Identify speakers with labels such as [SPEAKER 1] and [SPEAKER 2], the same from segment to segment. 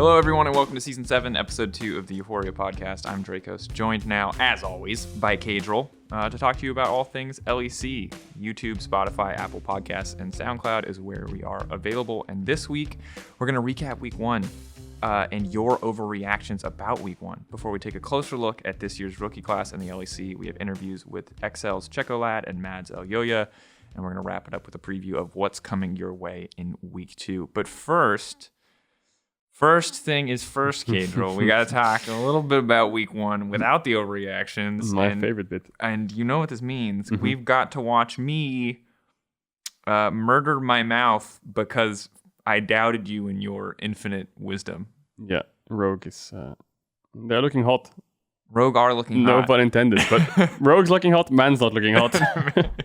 [SPEAKER 1] Hello, everyone, and welcome to Season 7, Episode 2 of the EUphoria podcast. I'm Dracos, joined now, as always, by Caedrel to talk to you about all things LEC. YouTube, Spotify, Apple Podcasts, and SoundCloud is where we are available. And this week, we're going to recap Week 1 and your overreactions about Week 1. Before we take a closer look at this year's rookie class in the LEC, we have interviews with Excel's Czekolad and Mad's Elyoya, and we're going to wrap it up with a preview of what's coming your way in Week 2. But first thing is first, Caedrel. We got to talk a little bit about Week 1 without the overreactions.
[SPEAKER 2] My favorite bit.
[SPEAKER 1] And you know what this means. We've got to watch me murder my mouth because I doubted you in your infinite wisdom.
[SPEAKER 2] Yeah, Rogue is... they're looking hot.
[SPEAKER 1] Rogue are looking hot.
[SPEAKER 2] No pun intended, but Rogue's looking hot, man's not looking hot.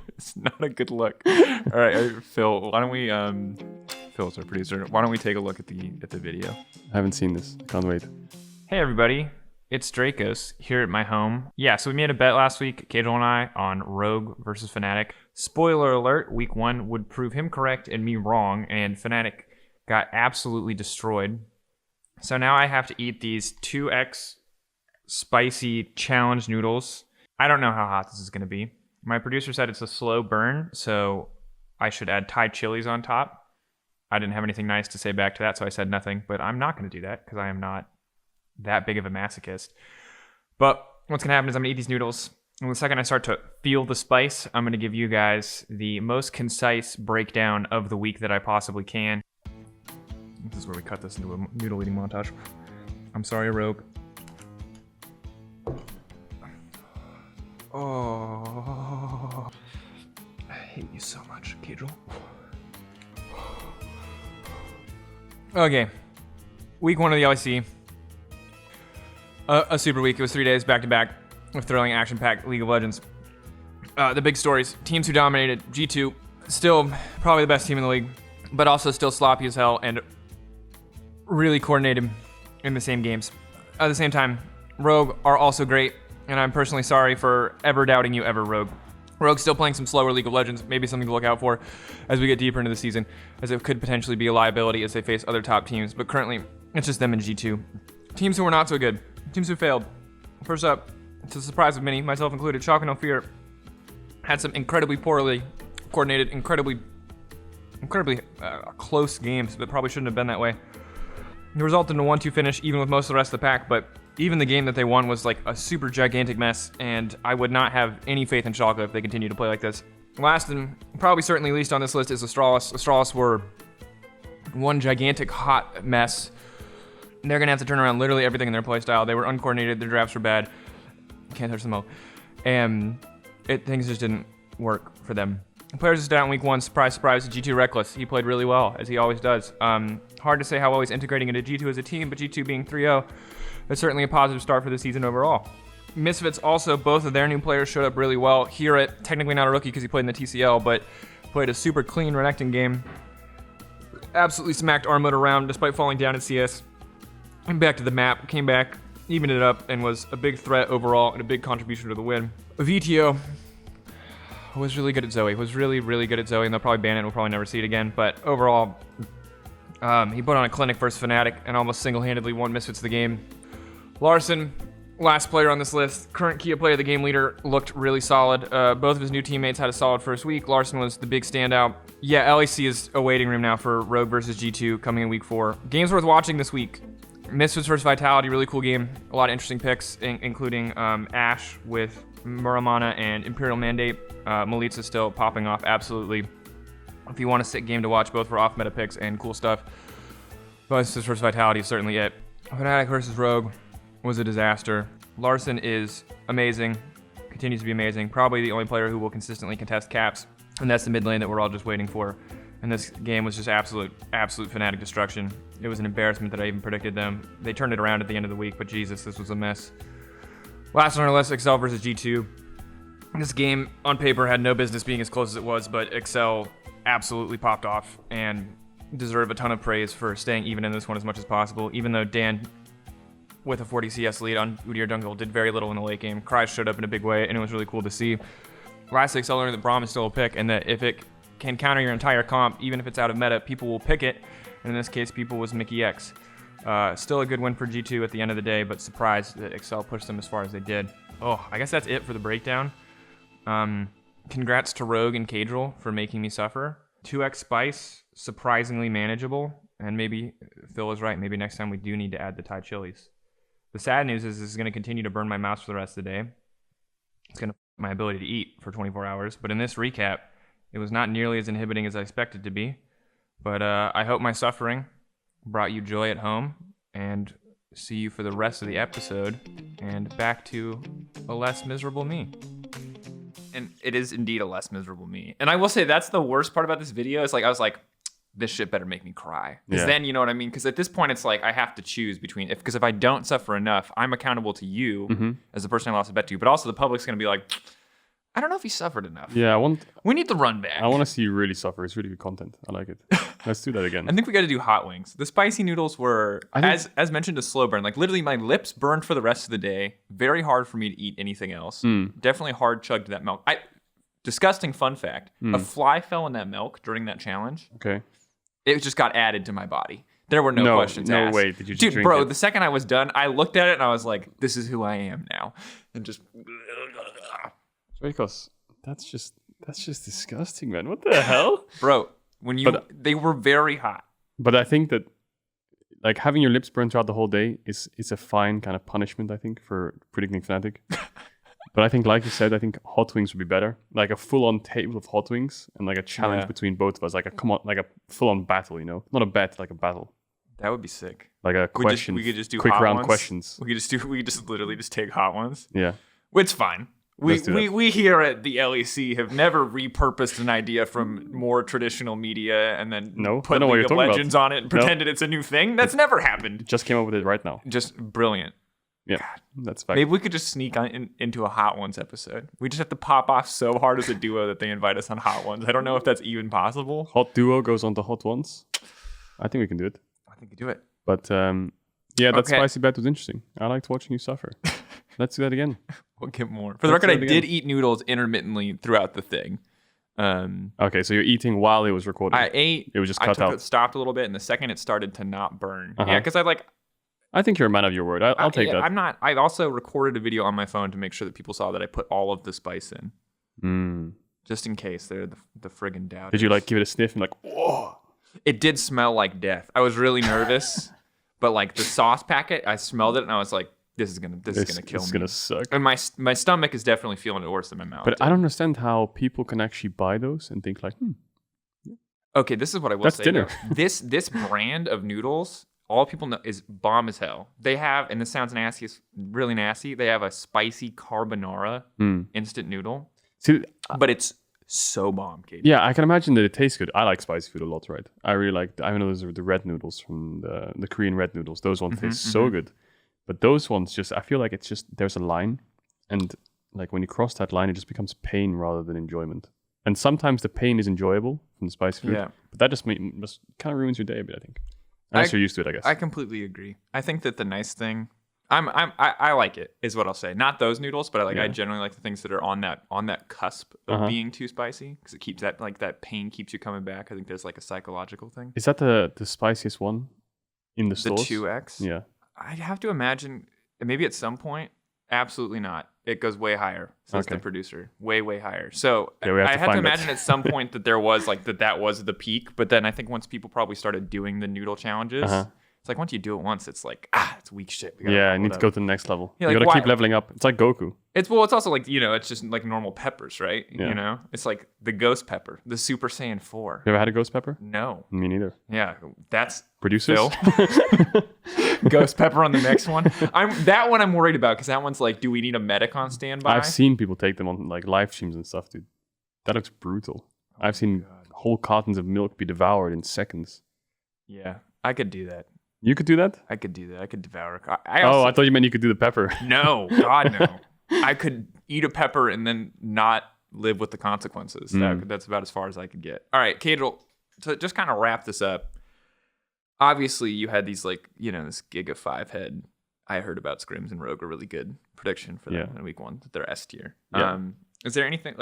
[SPEAKER 1] It's not a good look. All right, Phil, why don't we... Phil's our producer. Why don't we take a look at the video?
[SPEAKER 2] I haven't seen this. Can't wait.
[SPEAKER 1] Hey everybody, it's Dracos here at my home. Yeah, so we made a bet last week, Caedrel and I, on Rogue versus Fnatic. Spoiler alert, Week 1 would prove him correct and me wrong, and Fnatic got absolutely destroyed. So now I have to eat these 2x spicy challenge noodles. I don't know how hot this is going to be. My producer said it's a slow burn, so I should add Thai chilies on top. I didn't have anything nice to say back to that, so I said nothing. But I'm not going to do that because I am not that big of a masochist. But what's going to happen is I'm going to eat these noodles. And the second I start to feel the spice, I'm going to give you guys the most concise breakdown of the week that I possibly can. This is where we cut this into a noodle eating montage. I'm sorry, Rogue. Oh, I hate you so much, Caedrel. Okay, Week 1 of the LEC. A super week. It was 3 days back-to-back of thrilling, action-packed League of Legends. The big stories. Teams who dominated. G2, still probably the best team in the league, but also still sloppy as hell and really coordinated in the same games. At the same time, Rogue are also great, and I'm personally sorry for ever doubting you ever, Rogue. Rogue's still playing some slower League of Legends, maybe something to look out for as we get deeper into the season, as it could potentially be a liability as they face other top teams, but currently, it's just them and G2. Teams who were not so good. Teams who failed. First up, to the surprise of many, myself included, Chalk and No Fear had some incredibly poorly coordinated, incredibly close games that probably shouldn't have been that way. The result in a 1-2 finish, even with most of the rest of the pack, but even the game that they won was like a super gigantic mess, and I would not have any faith in Schalke if they continue to play like this. Last and probably certainly least on this list is Astralis. Astralis were one gigantic hot mess. They're going to have to turn around literally everything in their playstyle. They were uncoordinated, their drafts were bad. Can't touch them all. And things just didn't work for them. Players stood out in Week 1, surprise, G2 Reckless. He played really well, as he always does. Hard to say how well he's integrating into G2 as a team, but G2 being 3-0, it's certainly a positive start for the season overall. Misfits also, both of their new players showed up really well. Herit, technically not a rookie because he played in the TCL, but played a super clean Renekton game. Absolutely smacked Armut around despite falling down in CS. And back to the map, came back, evened it up, and was a big threat overall and a big contribution to the win. VTO was really good at Zoe, was really, really good at Zoe, and they'll probably ban it and we'll probably never see it again. But overall, he put on a clinic versus Fnatic and almost single-handedly won Misfits the game. Larson, last player on this list, current Kia player, the game leader, looked really solid. Both of his new teammates had a solid first week. Larson was the big standout. Yeah, LEC is a waiting room now for Rogue versus G2 coming in Week 4. Games worth watching this week. Misfits versus Vitality, really cool game. A lot of interesting picks, including Ashe with Muramana and Imperial Mandate. Malitza still popping off, absolutely. If you want a sick game to watch, both for off-meta picks and cool stuff. Misfits versus Vitality is certainly it. Fnatic versus Rogue was a disaster. Larson is amazing, continues to be amazing. Probably the only player who will consistently contest caps, and that's the mid lane that we're all just waiting for. And this game was just absolute Fnatic destruction. It was an embarrassment that I even predicted them. They turned it around at the end of the week, but Jesus, this was a mess. Last on our list, Excel versus G2. This game, on paper, had no business being as close as it was, but Excel absolutely popped off and deserve a ton of praise for staying even in this one as much as possible, even though Dan, with a 40 CS lead on Udyr Jungle, did very little in the late game. Kryze showed up in a big way, and it was really cool to see. Lastly, Excel learned that Braum is still a pick, and that if it can counter your entire comp, even if it's out of meta, people will pick it, and in this case, people was Mickey X. Still a good win for G2 at the end of the day, but surprised that Excel pushed them as far as they did. Oh, I guess that's it for the breakdown. Congrats to Rogue and Caedrel for making me suffer. 2x Spice, surprisingly manageable. And maybe Phil was right. Maybe next time we do need to add the Thai chilies. The sad news is this is going to continue to burn my mouse for the rest of the day. It's going to my ability to eat for 24 hours. But in this recap, it was not nearly as inhibiting as I expected to be. But I hope my suffering brought you joy at home. And see you for the rest of the episode. And back to a less miserable me.
[SPEAKER 3] And it is indeed a less miserable me. And I will say that's the worst part about this video. It's like, I was like, this shit better make me cry. Because then, you know what I mean? Because at this point, it's like, I have to choose between, because if I don't suffer enough, I'm accountable to you as the person I lost a bet to. But also the public's going to be like, I don't know if he suffered enough.
[SPEAKER 2] Yeah,
[SPEAKER 3] we need the run back.
[SPEAKER 2] I want to see you really suffer. It's really good content. I like it. Let's do that again.
[SPEAKER 3] I think we got to do hot wings. The spicy noodles were, as mentioned, a slow burn. Like literally my lips burned for the rest of the day. Very hard for me to eat anything else. Definitely hard chugged that milk. Disgusting fun fact. A fly fell in that milk during that challenge.
[SPEAKER 2] Okay.
[SPEAKER 3] It just got added to my body. There were no questions asked.
[SPEAKER 2] No way. Did you just drink
[SPEAKER 3] bro,
[SPEAKER 2] it?
[SPEAKER 3] The second I was done, I looked at it and I was like, this is who I am now. And just...
[SPEAKER 2] Because that's just disgusting, man. What the hell?
[SPEAKER 3] Bro, they were very hot.
[SPEAKER 2] But I think that like having your lips burned throughout the whole day is a fine kind of punishment, I think, for predicting Fnatic. But I think, like you said, I think hot wings would be better. Like a full-on table of hot wings and like a challenge between both of us. Like a full-on battle, you know? Not a bet, like a battle.
[SPEAKER 3] That would be sick.
[SPEAKER 2] Like a question.
[SPEAKER 3] We could just do
[SPEAKER 2] quick
[SPEAKER 3] hot
[SPEAKER 2] round
[SPEAKER 3] ones.
[SPEAKER 2] questions.
[SPEAKER 3] We could just literally just take hot ones.
[SPEAKER 2] Yeah.
[SPEAKER 3] It's fine. We here at the LEC have never repurposed an idea from more traditional media and then put League of Legends on it and pretended it's a new thing. That's never happened.
[SPEAKER 2] Just came up with it right now.
[SPEAKER 3] Just brilliant.
[SPEAKER 2] Yeah, that's fact.
[SPEAKER 3] Maybe we could just sneak into a Hot Ones episode. We just have to pop off so hard as a duo that they invite us on Hot Ones. I don't know if that's even possible.
[SPEAKER 2] Hot duo goes on to Hot Ones. I think we can do it.
[SPEAKER 3] I think we do it.
[SPEAKER 2] But that spicy bet was interesting. I liked watching you suffer. Let's do that again.
[SPEAKER 3] We'll get more. For the record, I did eat noodles intermittently throughout the thing.
[SPEAKER 2] Okay, so you're eating while it was recording.
[SPEAKER 3] I ate.
[SPEAKER 2] It was just cut out.
[SPEAKER 3] Stopped a little bit, and the second it started to not burn. Yeah, because
[SPEAKER 2] I think you're a man of your word. I'll take that.
[SPEAKER 3] I'm not. I also recorded a video on my phone to make sure that people saw that I put all of the spice in. Just in case they're the friggin' doubters.
[SPEAKER 2] Did you like give it a sniff and like, whoa?
[SPEAKER 3] It did smell like death. I was really nervous, but like the sauce packet, I smelled it and I was like, this is gonna kill me. This is
[SPEAKER 2] gonna suck.
[SPEAKER 3] And my stomach is definitely feeling it worse than my mouth.
[SPEAKER 2] But I don't understand how people can actually buy those and think like,
[SPEAKER 3] Okay, this is what I will say.
[SPEAKER 2] Dinner.
[SPEAKER 3] This brand of noodles, all people know is bomb as hell. They have, and this sounds nasty, it's really nasty. They have a spicy carbonara instant noodle.
[SPEAKER 2] See,
[SPEAKER 3] but it's so bomb, Katie.
[SPEAKER 2] Yeah, I can imagine that it tastes good. I like spicy food a lot, right? I really like. I know those are the red noodles from the Korean red noodles. Those ones taste so good. But those ones I feel like it's just there's a line, and like when you cross that line, it just becomes pain rather than enjoyment. And sometimes the pain is enjoyable from the spicy food, but that just kind of ruins your day a bit, I think. Unless you're used to it, I guess.
[SPEAKER 3] I completely agree. I think that the nice thing, I like it, is what I'll say. Not those noodles, but I generally like the things that are on that cusp of being too spicy, because it keeps that pain keeps you coming back. I think there's like a psychological thing.
[SPEAKER 2] Is that the spiciest one in the stores?
[SPEAKER 3] The 2X?
[SPEAKER 2] Yeah.
[SPEAKER 3] I'd have to imagine, maybe at some point, absolutely not. It goes way higher, says the producer. Way, way higher. So I have to imagine at some point that there was like that was the peak. But then I think once people probably started doing the noodle challenges, it's like once you do it once, it's like, it's weak shit.
[SPEAKER 2] I need to go to the next level.
[SPEAKER 3] Yeah,
[SPEAKER 2] you gotta keep leveling up. It's like Goku.
[SPEAKER 3] It's also like, it's just like normal peppers, right? Yeah. It's like the ghost pepper, the Super Saiyan 4.
[SPEAKER 2] You ever had a ghost pepper?
[SPEAKER 3] No.
[SPEAKER 2] Me neither.
[SPEAKER 3] Yeah, that's
[SPEAKER 2] producers.
[SPEAKER 3] Ghost pepper on the next one. That one I'm worried about, because that one's like, do we need a medic on standby?
[SPEAKER 2] I've seen people take them on like live streams and stuff, dude. That looks brutal. I've seen whole cartons of milk be devoured in seconds.
[SPEAKER 3] Yeah, I could do that.
[SPEAKER 2] You could do that?
[SPEAKER 3] I could do that. I could devour.
[SPEAKER 2] I thought you meant you could do the pepper.
[SPEAKER 3] No, God, no. I could eat a pepper and then not live with the consequences. That's about as far as I could get. All right, Caedrel, to just kind of wrap this up. Obviously, you had these this Giga 5 head. I heard about Scrims and Rogue, a really good prediction for them in week 1, that they're S tier.
[SPEAKER 2] Yeah.
[SPEAKER 3] Is there anything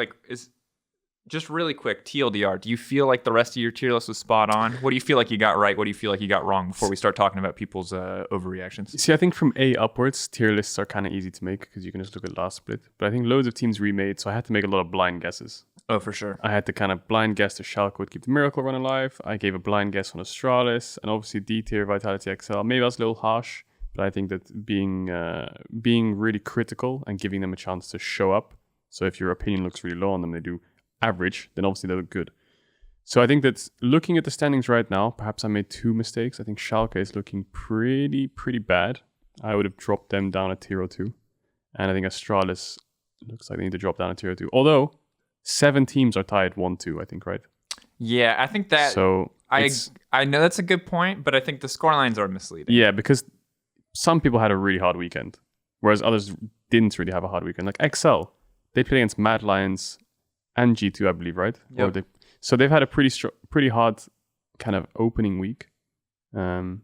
[SPEAKER 3] Just really quick, TLDR, do you feel like the rest of your tier list was spot on? What do you feel like you got right? What do you feel like you got wrong before we start talking about people's overreactions?
[SPEAKER 2] See, I think from A upwards, tier lists are kind of easy to make because you can just look at last split. But I think loads of teams remade, so I had to make a lot of blind guesses.
[SPEAKER 3] Oh, for sure.
[SPEAKER 2] I had to kind of blind guess that Schalke would keep the Miracle Run alive. I gave a blind guess on Astralis, and obviously D tier Vitality XL. Maybe I was a little harsh, but I think that being really critical and giving them a chance to show up. So if your opinion looks really low on them, they do average, then obviously they look good. So I think that looking at the standings right now, perhaps I made 2 mistakes. I think Schalke is looking pretty bad. I would have dropped them down a tier or 2. And I think Astralis looks like they need to drop down a tier or 2. Although 7 teams are tied 1-2, I think, right?
[SPEAKER 3] Yeah, I think that.
[SPEAKER 2] So
[SPEAKER 3] I know that's a good point, but I think the scorelines are misleading.
[SPEAKER 2] Yeah, because some people had a really hard weekend, whereas others didn't really have a hard weekend. Like XL, they played against Mad Lions and G2, I believe, right?
[SPEAKER 3] Yep.
[SPEAKER 2] So they've had a pretty hard kind of opening week. But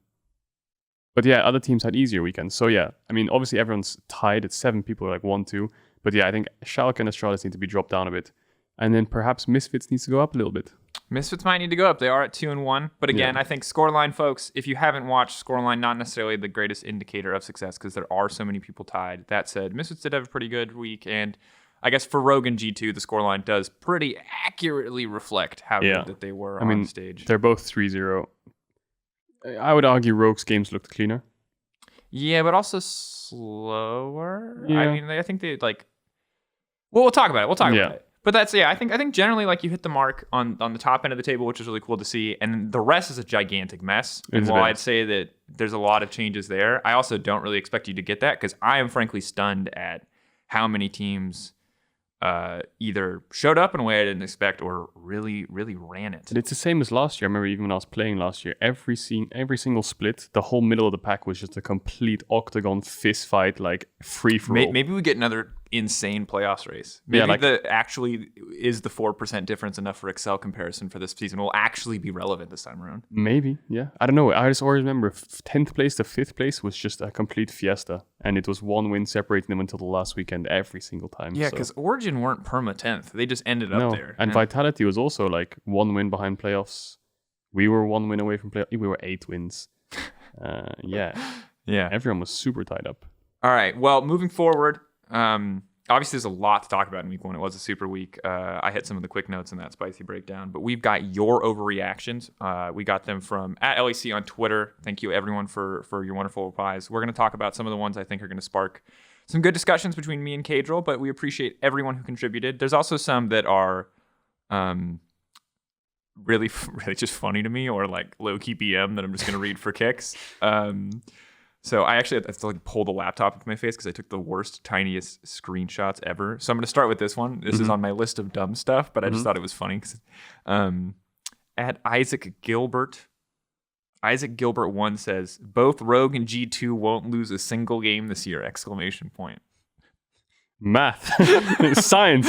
[SPEAKER 2] yeah, other teams had easier weekends. So yeah, I mean, obviously everyone's tied. It's 7 people, like 1-2. But yeah, I think Schalke and Astralis need to be dropped down a bit. And then perhaps Misfits needs to go up a little bit.
[SPEAKER 3] Misfits might need to go up. They are at 2-1. But again, I think scoreline, folks, if you haven't watched scoreline, not necessarily the greatest indicator of success because there are so many people tied. That said, Misfits did have a pretty good week. And I guess for Rogue and G2, the scoreline does pretty accurately reflect how good that they were on stage.
[SPEAKER 2] They're both 3-0. I would argue Rogue's games looked cleaner.
[SPEAKER 3] Yeah, but also slower.
[SPEAKER 2] Yeah.
[SPEAKER 3] I mean, I think they like. Well, we'll talk about it. About it. But that's I think generally like you hit the mark on the top end of the table, which is really cool to see, and the rest is a gigantic mess. And while I'd say that there's a lot of changes there, I also don't really expect you to get that because I am frankly stunned at how many teams either showed up in a way I didn't expect or really ran it.
[SPEAKER 2] But it's the same as last year. I remember even when I was playing last year, every single split, the whole middle of the pack was just a complete octagon fist fight, like free for all.
[SPEAKER 3] Maybe we get another insane playoffs race. Maybe the actually is the 4% difference enough for Excel comparison for this season will actually be relevant this time around.
[SPEAKER 2] Maybe, yeah. I don't know. I just always remember 10th place to 5th place was just a complete fiesta. And it was 1 win separating them until the last weekend every single time.
[SPEAKER 3] Yeah, because Origin weren't perma 10th. They just ended up there.
[SPEAKER 2] And Vitality was also like 1 win behind playoffs. We were 1 win away from playoffs. We were 8 wins. Yeah. Everyone was super tied up.
[SPEAKER 3] All right. Well, moving forward, obviously there's a lot to talk about in week 1. It was a super week. I hit some of the quick notes in that spicy breakdown, but we've got your overreactions. We got them from @LEC on Twitter. Thank you everyone for your wonderful replies. We're going to talk about some of the ones I think are going to spark some good discussions between me and Caedrel, but we appreciate everyone who contributed. There's also some that are really just funny to me or like low-key BM that I'm just going to read for kicks. So I actually have to like pull the laptop into my face because I took the worst, tiniest screenshots ever. So I'm going to start with this one. This is on my list of dumb stuff, but I just thought it was funny. At Isaac Gilbert 1 says, both Rogue and G2 won't lose a single game this year!
[SPEAKER 2] Math. Science.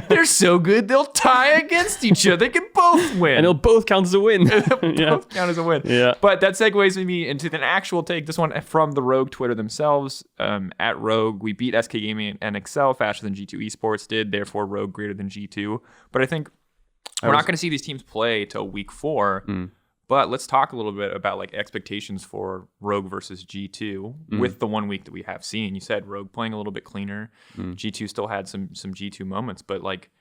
[SPEAKER 3] They're so good, they'll tie against each other. They can both win.
[SPEAKER 2] And it'll both count as a win.
[SPEAKER 3] Both count as a win.
[SPEAKER 2] Yeah.
[SPEAKER 3] But that segues me into an actual take. This one from the Rogue Twitter themselves. At Rogue, we beat SK Gaming and Excel faster than G2 Esports did. Therefore, Rogue greater than G2. But I think we're not going to see these teams play till week 4. But let's talk a little bit about like expectations for Rogue versus G2 with the 1 week that we have seen. You said Rogue playing a little bit cleaner. G2 still had some G2 moments, but like,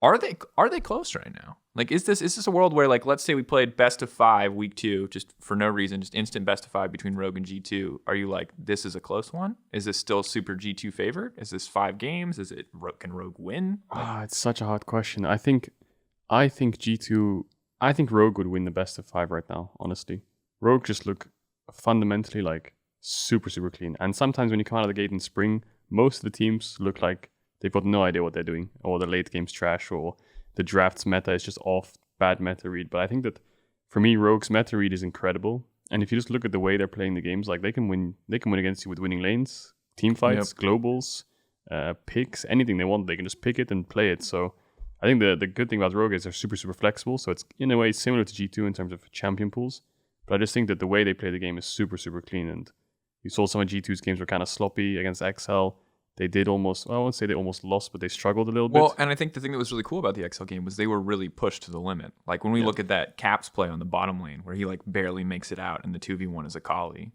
[SPEAKER 3] are they close right now? Like, is this a world where like, let's say we played best of 5 week 2, just for no reason, just instant best of 5 between Rogue and G2? Are you like, this is a close one? Is this still super G2 favored? Is this 5 games? Can Rogue win?
[SPEAKER 2] It's such a hard question. I think Rogue would win the best of 5 right now, honestly. Rogue just look fundamentally like super clean. And sometimes when you come out of the gate in spring, most of the teams look like they've got no idea what they're doing, or the late game's trash, or the draft's meta is just off, bad meta read. But I think that for me, Rogue's meta read is incredible. And if you just look at the way they're playing the games, like they can win against you with winning lanes, team fights, globals, picks, anything they want, they can just pick it and play it. So I think the good thing about Rogue is they're super flexible, so it's in a way similar to G2 in terms of champion pools. But I just think that the way they play the game is super clean, and you saw some of G2's games were kind of sloppy against XL. they did almost, well, I won't say they almost lost, but they struggled a little
[SPEAKER 3] Well,
[SPEAKER 2] bit.
[SPEAKER 3] and I think the thing that was really cool about the XL game was they were really pushed to the limit. Like when we look at that Caps play on the bottom lane where he like barely makes it out and the 2v1 is a Kali.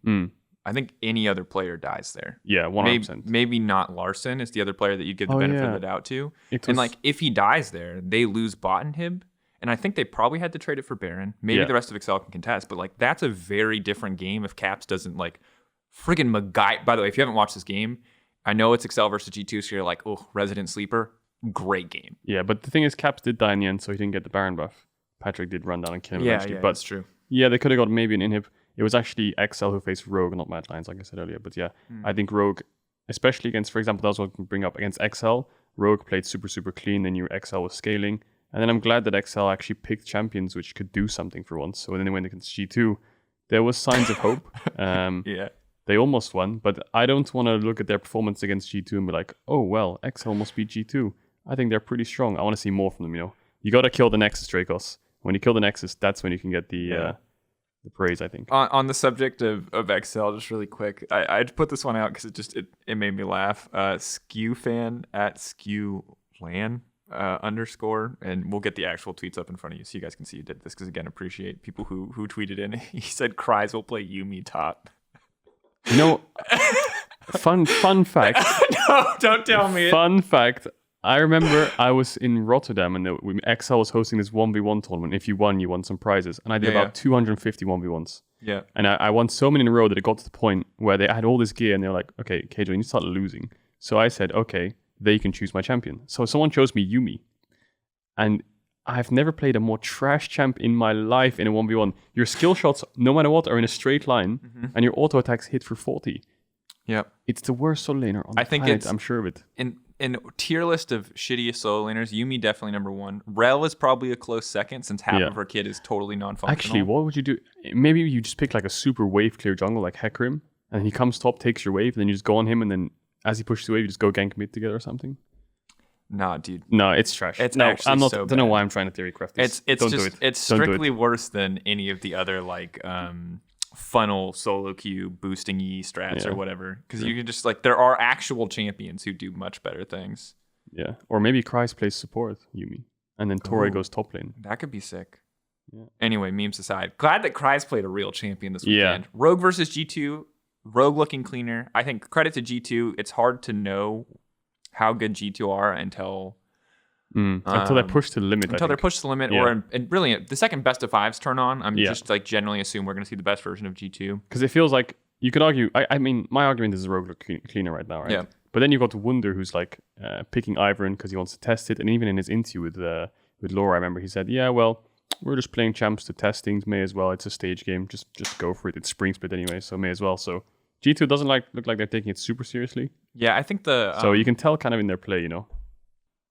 [SPEAKER 3] I think any other player dies there.
[SPEAKER 2] Yeah, 100%.
[SPEAKER 3] Maybe not Larson is the other player that you'd give the benefit of the doubt to.
[SPEAKER 2] And
[SPEAKER 3] like if he dies there, they lose bot inhib. And I think they probably had to trade it for Baron. Maybe the rest of Excel can contest, but like that's a very different game if Caps doesn't like friggin' MacGyver. By the way, if you haven't watched this game, I know it's Excel versus G2, so you're like, oh, Resident Sleeper, great game.
[SPEAKER 2] Yeah, but the thing is, Caps did die in the end, so he didn't get the Baron buff. Patrick did run down and kill him eventually. But
[SPEAKER 3] that's true.
[SPEAKER 2] Yeah, they could have got maybe an inhib. It was actually XL who faced Rogue, not Mad Lions, like I said earlier. But yeah, I think Rogue, especially against, for example, that was what I can bring up against XL. Rogue played super, super clean. They knew XL was scaling. And then I'm glad that XL actually picked champions which could do something for once. So then they went against G2. There was signs of hope. They almost won, but I don't want to look at their performance against G2 and be like, oh, well, XL must beat G2. I think they're pretty strong. I want to see more from them, you know. You got to kill the Nexus, Dracos. When you kill the Nexus, that's when you can get the praise, I think.
[SPEAKER 3] On the subject of XL, just really quick, I'd put this one out because it made me laugh. Skew fan at SkewLan _, and we'll get the actual tweets up in front of you so you guys can see you did this because, again, appreciate people who tweeted in. He said, Cries will play Yuumi top.
[SPEAKER 2] You know, fun fact.
[SPEAKER 3] No, don't tell me.
[SPEAKER 2] Fun fact. I remember I was in Rotterdam and XL was hosting this 1v1 tournament. If you won some prizes. And I did about 250 1v1s.
[SPEAKER 3] Yeah.
[SPEAKER 2] And I won so many in a row that it got to the point where they had all this gear and they were like, okay, Caedrel, you need to start losing. So I said, okay, they can choose my champion. So someone chose me Yuumi. And I've never played a more trash champ in my life in a 1v1. Your skill shots, no matter what, are in a straight line, and your auto attacks hit for 40.
[SPEAKER 3] Yeah.
[SPEAKER 2] It's the worst solo laner on the planet, I'm sure of it.
[SPEAKER 3] In tier list of shittiest solo laners, Yuumi definitely number one. Rel is probably a close second since half of her kit is totally non-functional.
[SPEAKER 2] Actually, what would you do? Maybe you just pick like a super wave clear jungle like Hecarim, and he comes top, takes your wave, and then you just go on him, and then as he pushes the wave, you just go gank mid together or something.
[SPEAKER 3] Nah, dude.
[SPEAKER 2] No, it's trash.
[SPEAKER 3] It's
[SPEAKER 2] no,
[SPEAKER 3] actually
[SPEAKER 2] I'm not.
[SPEAKER 3] so
[SPEAKER 2] Don't know
[SPEAKER 3] bad.
[SPEAKER 2] why I'm trying to theory craft this.
[SPEAKER 3] It's strictly worse than any of the other like funnel solo queue boosting strats or whatever. Because you can just like there are actual champions who do much better things.
[SPEAKER 2] Yeah, or maybe Kreis plays support Yuumi, and then Torre goes top lane.
[SPEAKER 3] That could be sick.
[SPEAKER 2] Yeah.
[SPEAKER 3] Anyway, memes aside, glad that Kreis played a real champion this weekend. Rogue versus G2. Rogue looking cleaner. I think credit to G2. It's hard to know how good G2 are until
[SPEAKER 2] they're pushed to the limit.
[SPEAKER 3] Until they're pushed to the limit, or and really the second best of fives turn on. I'm just like generally assume we're going to see the best version of G2
[SPEAKER 2] because it feels like you could argue. I mean, my argument is Rogue look cleaner right now, right? Yeah. But then you got Wunder who's like picking Ivern because he wants to test it, and even in his interview with Laura, I remember he said, "Yeah, well, we're just playing champs to test things. May as well. It's a stage game. Just go for it. It's spring split anyway, so may as well." So G2 doesn't look like they're taking it super seriously.
[SPEAKER 3] Yeah, I think
[SPEAKER 2] so you can tell kind of in their play, you know.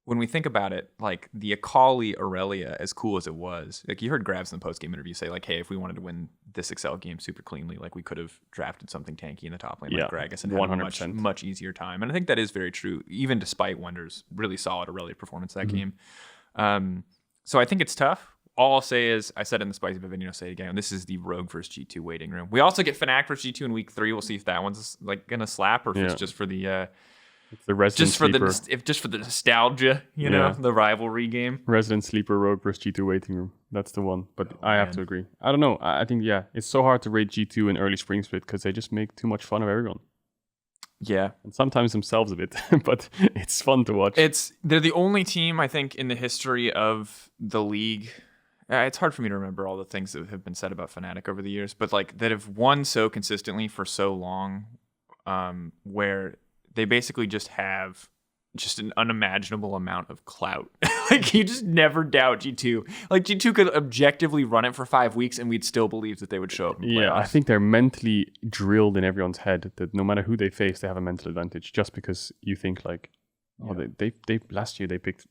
[SPEAKER 3] When we think about it, like the Akali Aurelia, as cool as it was, like you heard Grabs in the post-game interview say, like, hey, if we wanted to win this Excel game super cleanly, like we could have drafted something tanky in the top lane like Gragas and had a much easier time. And I think that is very true, even despite Wonder's really solid Aurelia performance that game. So I think it's tough. All I'll say is, I said it in the Spicy Bit video, I'll say it again, this is the Rogue versus G2 waiting room. We also get Fnatic versus G2 in week 3. We'll see if that one's like gonna slap or if it's just for the
[SPEAKER 2] Resident Sleeper.
[SPEAKER 3] Just for the nostalgia, you know, the rivalry game.
[SPEAKER 2] Resident Sleeper Rogue versus G2 waiting room. That's the one. But I have to agree. I don't know. I think it's so hard to rate G2 in early spring split because they just make too much fun of everyone.
[SPEAKER 3] Yeah,
[SPEAKER 2] and sometimes themselves a bit, but it's fun to watch.
[SPEAKER 3] They're the only team I think in the history of the league. It's hard for me to remember all the things that have been said about Fnatic over the years, but like that have won so consistently for so long, where they basically just have just an unimaginable amount of clout. Like you just never doubt G2. Like G2 could objectively run it for 5 weeks and we'd still believe that they would show up in playoffs.
[SPEAKER 2] Yeah, I think they're mentally drilled in everyone's head that no matter who they face, they have a mental advantage just because you think like, they last year they picked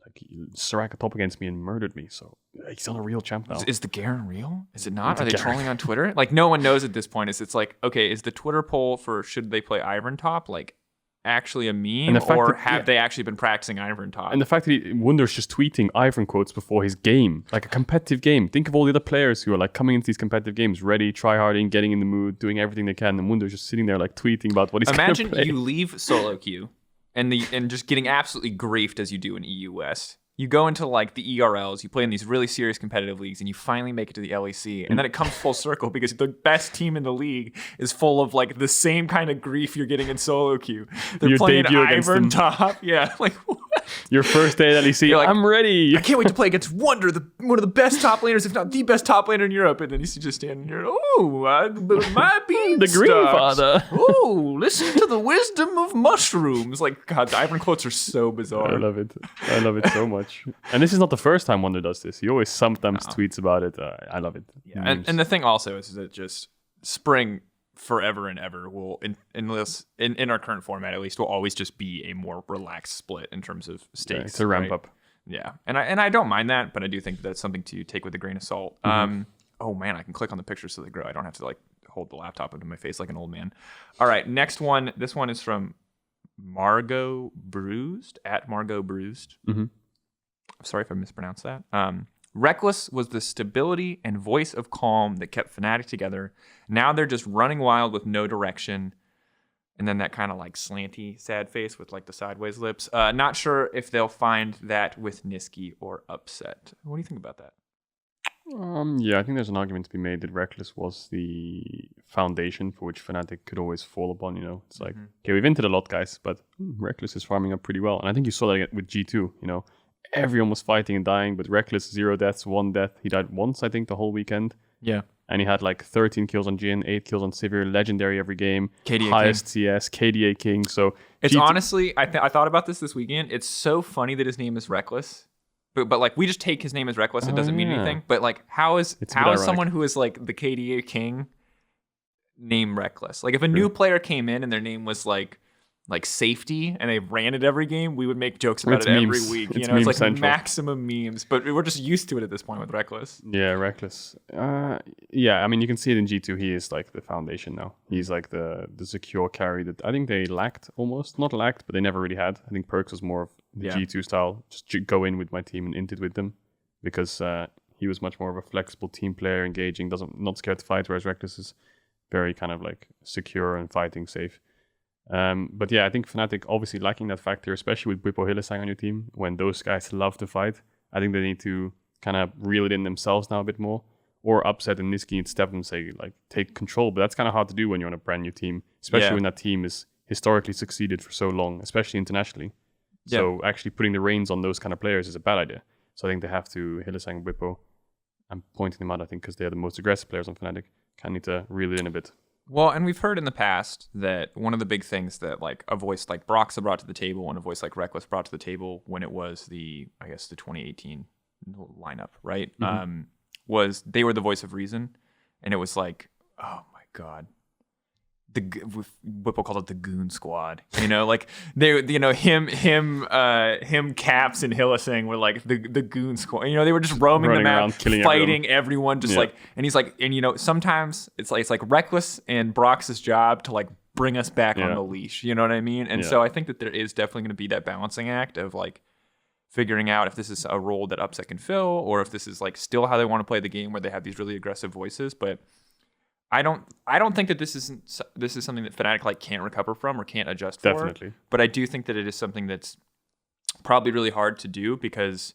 [SPEAKER 2] like Soraka top against me and murdered me, so he's on a real champ now.
[SPEAKER 3] Is the Garen real? Is it not? Are they trolling on Twitter? Like no one knows at this point. It's like, okay, is the Twitter poll for should they play Ivern top like actually a meme, or have they actually been practicing Ivern top?
[SPEAKER 2] And the fact that Wunder's just tweeting Ivern quotes before his game, like a competitive game. Think of all the other players who are like coming into these competitive games, ready, try-harding, getting in the mood, doing everything they can, and Wunder's just sitting there like tweeting about what he's going to play.
[SPEAKER 3] Imagine you leave solo queue, and just getting absolutely griefed as you do in EU West. You go into like the ERLs, you play in these really serious competitive leagues, and you finally make it to the LEC. And then it comes full circle because the best team in the league is full of like the same kind of grief you're getting in solo queue. They're
[SPEAKER 2] Your
[SPEAKER 3] playing
[SPEAKER 2] debut against
[SPEAKER 3] Ivern
[SPEAKER 2] them.
[SPEAKER 3] top. Yeah, like what?
[SPEAKER 2] Your first day at LEC,
[SPEAKER 3] You're like,
[SPEAKER 2] I'm ready.
[SPEAKER 3] I can't wait to play against Wonder, one of the best top laners, if not the best top laner in Europe. And then he's just standing here, my bean
[SPEAKER 2] The Greenfather.
[SPEAKER 3] Oh, listen to the wisdom of mushrooms. Like, God, the Ivern quotes are so bizarre.
[SPEAKER 2] I love it. I love it so much. And this is not the first time Wonder does this. He always sometimes tweets about it. I love it.
[SPEAKER 3] Yeah. And the thing also is that just spring forever and ever will, in our current format at least, will always just be a more relaxed split in terms of stakes.
[SPEAKER 2] Yeah, it's a ramp up.
[SPEAKER 3] Yeah, and I don't mind that, but I do think that's something to take with a grain of salt. Oh man, I can click on the pictures so they grow. I don't have to like hold the laptop into my face like an old man. All right, next one. This one is from Margot Bruised at Margot Bruised. I'm sorry if I mispronounced that. Reckless was the stability and voice of calm that kept Fnatic together. Now they're just running wild with no direction. And then that kind of like slanty, sad face with like the sideways lips. Not sure if they'll find that with Niski or Upset. What do you think about that?
[SPEAKER 2] Yeah, I think there's an argument to be made that Reckless was the foundation for which Fnatic could always fall upon, you know. It's like, okay, we've hinted a lot, guys, but Reckless is farming up pretty well. And I think you saw that with G2, you know. Everyone was fighting and dying, but Reckless, 0 deaths, 1 death. He died once, I think, the whole weekend.
[SPEAKER 3] Yeah.
[SPEAKER 2] And he had like 13 kills on Jhin, 8 kills on Sivir, legendary every game.
[SPEAKER 3] KDA
[SPEAKER 2] highest
[SPEAKER 3] King.
[SPEAKER 2] CS, KDA King. So
[SPEAKER 3] it's honestly, I thought about this weekend. It's so funny that his name is Reckless. But like we just take his name as Reckless. It doesn't mean anything. But like how is someone who is like the KDA King named Reckless? Like if a new player came in and their name was like Safety and they ran it every game, we would make jokes about it every week. You know, it's like
[SPEAKER 2] central.
[SPEAKER 3] maximum memes. But we're just used to it at this point with Reckless.
[SPEAKER 2] Yeah, Reckless. Yeah, I mean, you can see it in G2. He is like the foundation now. He's like the secure carry that I think they lacked almost. Not lacked, but they never really had. I think Perks was more of the G2 style. Just go in with my team and int it with them. Because he was much more of a flexible team player, engaging, not scared to fight, whereas Reckless is very kind of like secure and fighting safe. But yeah, I think Fnatic obviously lacking that factor, especially with Bwipo Hylissang on your team, when those guys love to fight. I think they need to kind of reel it in themselves now a bit more, or Upset and Niski and step and say, like, take control. But that's kind of hard to do when you're on a brand new team, especially when that team is historically succeeded for so long, especially internationally. Yeah. So actually putting the reins on those kind of players is a bad idea. So I think they have to, Hylissang and Bwipo, I'm pointing them out, I think, because they're the most aggressive players on Fnatic, kind of need to reel it in a bit.
[SPEAKER 3] Well, and we've heard in the past that one of the big things that like a voice like Broxa brought to the table and a voice like Reckless brought to the table when it was the 2018 lineup, right? Was they were the voice of reason, and it was like, oh my God, Whipple called it the Goon Squad. You know, like they, you know, him, Caps and Hylissang were like the Goon Squad. You know, they were just roaming the map, fighting everyone, just like. And he's like, and you know, sometimes it's like Reckless and Brox's job to like bring us back on the leash. You know what I mean? And so I think that there is definitely going to be that balancing act of like figuring out if this is a role that Upset can fill, or if this is like still how they want to play the game, where they have these really aggressive voices, but. I don't think that this is something that Fnatic like can't recover from or can't adjust for.
[SPEAKER 2] Definitely.
[SPEAKER 3] But I do think that it is something that's probably really hard to do, because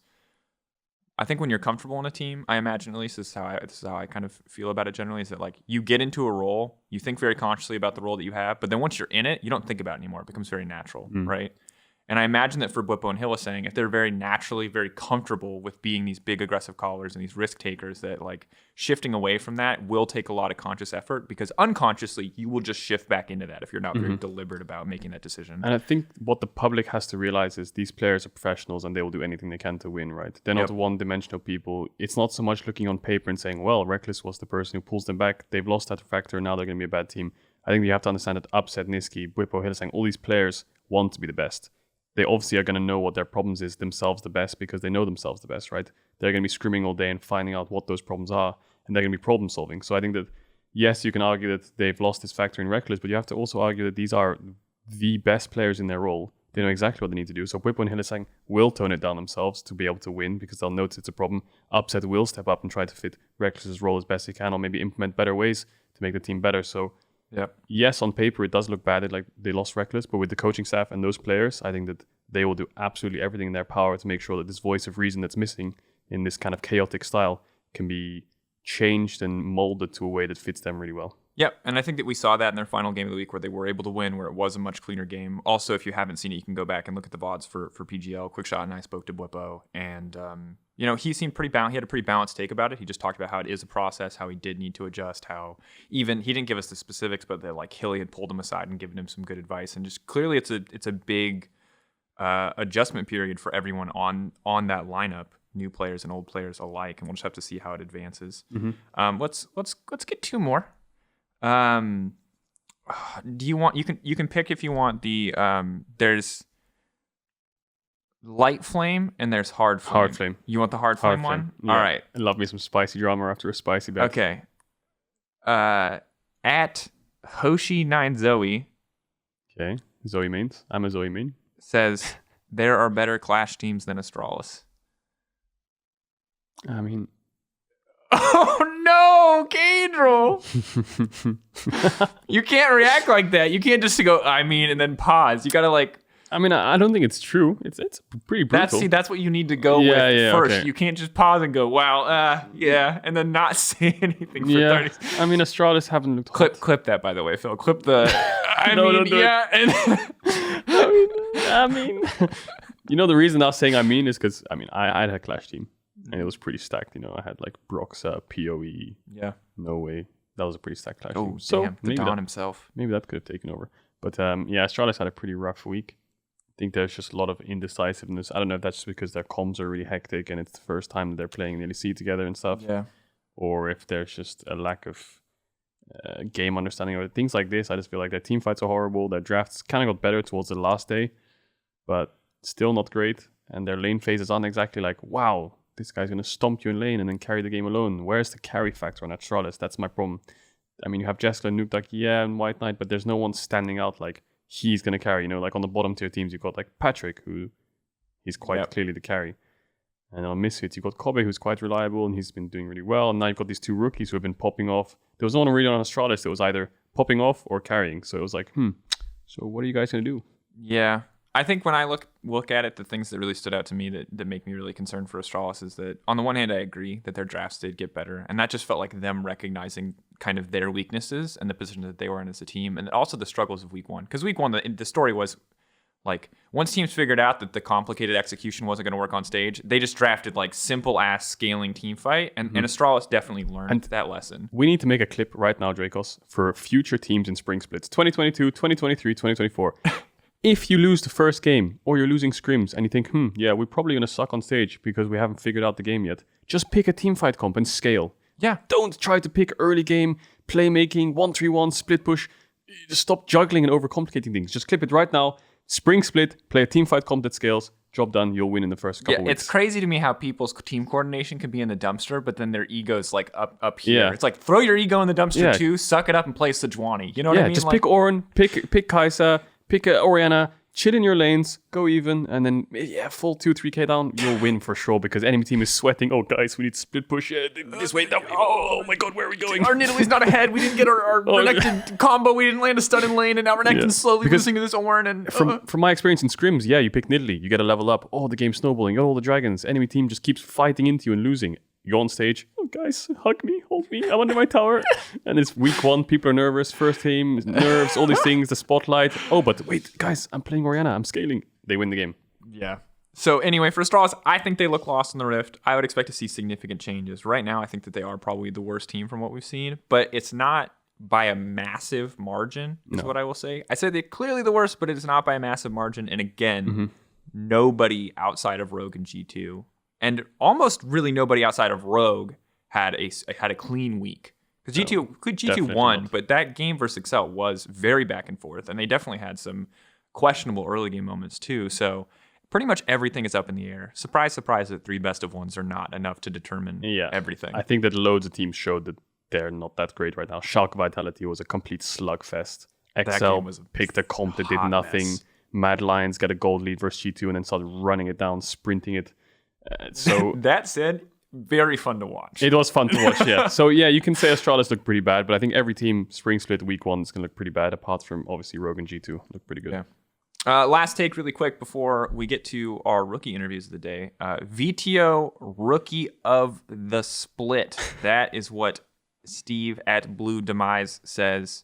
[SPEAKER 3] I think when you're comfortable in a team, I imagine, at least this is how I kind of feel about it generally, is that like you get into a role, you think very consciously about the role that you have, but then once you're in it, you don't think about it anymore. It becomes very natural, right? And I imagine that for Bwipo and Hylissang, if they're very naturally very comfortable with being these big aggressive callers and these risk takers, that like shifting away from that will take a lot of conscious effort, because unconsciously you will just shift back into that if you're not very deliberate about making that decision.
[SPEAKER 2] And I think what the public has to realize is these players are professionals and they will do anything they can to win, right? They're not one-dimensional people. It's not so much looking on paper and saying, well, Reckless was the person who pulls them back. They've lost that factor. Now they're going to be a bad team. I think you have to understand that Upset, Niski, Bwipo, Hylissang, all these players want to be the best. They obviously are going to know what their problems is themselves the best, because they know themselves the best, right? They're going to be screaming all day and finding out what those problems are, and they're going to be problem solving. So I think that, yes, you can argue that they've lost this factor in Reckless, but you have to also argue that these are the best players in their role. They know exactly what they need to do. So Bwipo and Hylissang will tone it down themselves to be able to win, because they'll notice it's a problem. Upset will step up and try to fit Reckless's role as best he can, or maybe implement better ways to make the team better. So yes, on paper it does look bad. Like they lost Reckless, but with the coaching staff and those players, I think that they will do absolutely everything in their power to make sure that this voice of reason that's missing in this kind of chaotic style can be changed and molded to a way that fits them really well.
[SPEAKER 3] Yep, and I think that we saw that in their final game of the week where they were able to win, where it was a much cleaner game. Also, if you haven't seen it, you can go back and look at the VODs for PGL. Quickshot and I spoke to Bwippo, and he seemed pretty balanced. He had a pretty balanced take about it. He just talked about how it is a process, how he did need to adjust, how even he didn't give us the specifics, but that like Hilly had pulled him aside and given him some good advice, and just clearly it's a big adjustment period for everyone on that lineup, new players and old players alike, and we'll just have to see how it advances. Let's get two more. Do you want, you can pick if you want the there's light flame and there's hard flame.
[SPEAKER 2] Hard flame.
[SPEAKER 3] You want the hard flame one?
[SPEAKER 2] Yeah.
[SPEAKER 3] All right.
[SPEAKER 2] I love me some spicy drama after a spicy bet.
[SPEAKER 3] Okay. At Hoshi9Zoe.
[SPEAKER 2] Okay. Zoe mains. I'm a Zoe main.
[SPEAKER 3] Says there are better Clash teams than Astralis.
[SPEAKER 2] I mean,
[SPEAKER 3] oh no, Caedrel! You can't react like that. You can't just go, I mean, and then pause. You gotta like.
[SPEAKER 2] I mean, I don't think it's true. It's pretty brutal.
[SPEAKER 3] That's what you need to go with first.
[SPEAKER 2] Okay.
[SPEAKER 3] You can't just pause and go, wow, yeah, and then not say anything for 30 seconds.
[SPEAKER 2] I mean, Astralis haven't looked hot.
[SPEAKER 3] Clip that, by the way, Phil. Clip the.
[SPEAKER 2] Don't do
[SPEAKER 3] yeah.
[SPEAKER 2] And I mean, you know, the reason I was saying I mean is because I had a Clash team and it was pretty stacked. You know, I had like Broxa, PoE.
[SPEAKER 3] Yeah.
[SPEAKER 2] No way. That was a pretty stacked Clash
[SPEAKER 3] Oh,
[SPEAKER 2] team. So
[SPEAKER 3] damn, the Don himself.
[SPEAKER 2] Maybe that could have taken over. But yeah, Astralis had a pretty rough week. I think there's just a lot of indecisiveness. I don't know if that's just because their comms are really hectic and it's the first time that they're playing the LEC together and stuff.
[SPEAKER 3] Yeah.
[SPEAKER 2] Or if there's just a lack of game understanding or things like this. I just feel like their team fights are horrible. Their drafts kind of got better towards the last day, but still not great. And their lane phases aren't exactly like, wow, this guy's going to stomp you in lane and then carry the game alone. Where's the carry factor on Astralis? That's my problem. I mean, you have Jessica and Nuke, and White Knight, but there's no one standing out like he's going to carry. You know, like on the bottom tier teams, you've got like Patrick, who he's quite clearly the carry. And on Misfits, you've got Kobe, who's quite reliable, and he's been doing really well. And now you've got these two rookies who have been popping off. There was no one really on Astralis that was either popping off or carrying. So it was like, so what are you guys going to do?
[SPEAKER 3] Yeah. I think when I look at it, the things that really stood out to me that make me really concerned for Astralis is that, on the one hand, I agree that their drafts did get better. And that just felt like them recognizing kind of their weaknesses and the position that they were in as a team. And also the struggles of week one. Because week one, the story was, like, once teams figured out that the complicated execution wasn't going to work on stage, they just drafted like simple ass scaling team fight, and Astralis definitely learned that lesson.
[SPEAKER 2] We need to make a clip right now, Dracos, for future teams in spring splits 2022, 2023, 2024. If you lose the first game or you're losing scrims and you think, yeah, we're probably going to suck on stage because we haven't figured out the game yet, just pick a team fight comp and scale.
[SPEAKER 3] Yeah.
[SPEAKER 2] Don't try to pick early game, playmaking, 1-3-1, split push. Just stop juggling and overcomplicating things. Just clip it right now. Spring split, play a team fight comp that scales, job done, you'll win in the first couple weeks.
[SPEAKER 3] It's crazy to me how people's team coordination can be in the dumpster, but then their ego's like up here.
[SPEAKER 2] Yeah.
[SPEAKER 3] It's like, throw your ego in the dumpster too, suck it up and play Sejuani. You know what I mean?
[SPEAKER 2] Just pick Oren, pick Kaisa, pick Orianna, chill in your lanes, go even, and then full 2-3k down, you'll win for sure because enemy team is sweating. Oh guys, we need to split push this way, that way. Oh my god, where are we going?
[SPEAKER 3] Our Nidalee's not ahead. We didn't get our Renekton combo. We didn't land a stun in lane, and now Renekton's slowly losing to this Oren. And
[SPEAKER 2] from my experience in scrims, you pick Nidalee, you get a level up. Oh, the game's snowballing. You got all the dragons. Enemy team just keeps fighting into you and losing. You're on stage. Oh, guys, hug me, hold me. I'm under my tower. And it's week one. People are nervous. First team, nerves, all these things, the spotlight. Oh, but wait, guys, I'm playing Orianna. I'm scaling. They win the game.
[SPEAKER 3] Yeah. So anyway, for Astralis, I think they look lost in the Rift. I would expect to see significant changes. Right now, I think that they are probably the worst team from what we've seen. But it's not by a massive margin, is what I will say. I said they're clearly the worst, but it is not by a massive margin. And again, nobody outside of Rogue and G2, and almost really nobody outside of Rogue had a clean week. Because G2 won,
[SPEAKER 2] not.
[SPEAKER 3] but that game versus Excel was very back and forth, and they definitely had some questionable early game moments too. So pretty much everything is up in the air. Surprise, surprise that 3 best of 1s are not enough to determine everything.
[SPEAKER 2] I think that loads of teams showed that they're not that great right now. Schalke Vitality was a complete slugfest. Excel picked a comp that did nothing.
[SPEAKER 3] Mess.
[SPEAKER 2] Mad Lions got a gold lead versus G2 and then started running it down, sprinting it. So
[SPEAKER 3] that said, very fun to watch.
[SPEAKER 2] It was fun to watch, yeah. So yeah, you can say Astralis looked pretty bad, but I think every team spring split week 1 is going to look pretty bad, apart from obviously Rogue and G2 look pretty good.
[SPEAKER 3] Yeah. Last take really quick before we get to our rookie interviews of the day. VTO Rookie of the Split. That is what Steve at Blue Demise says.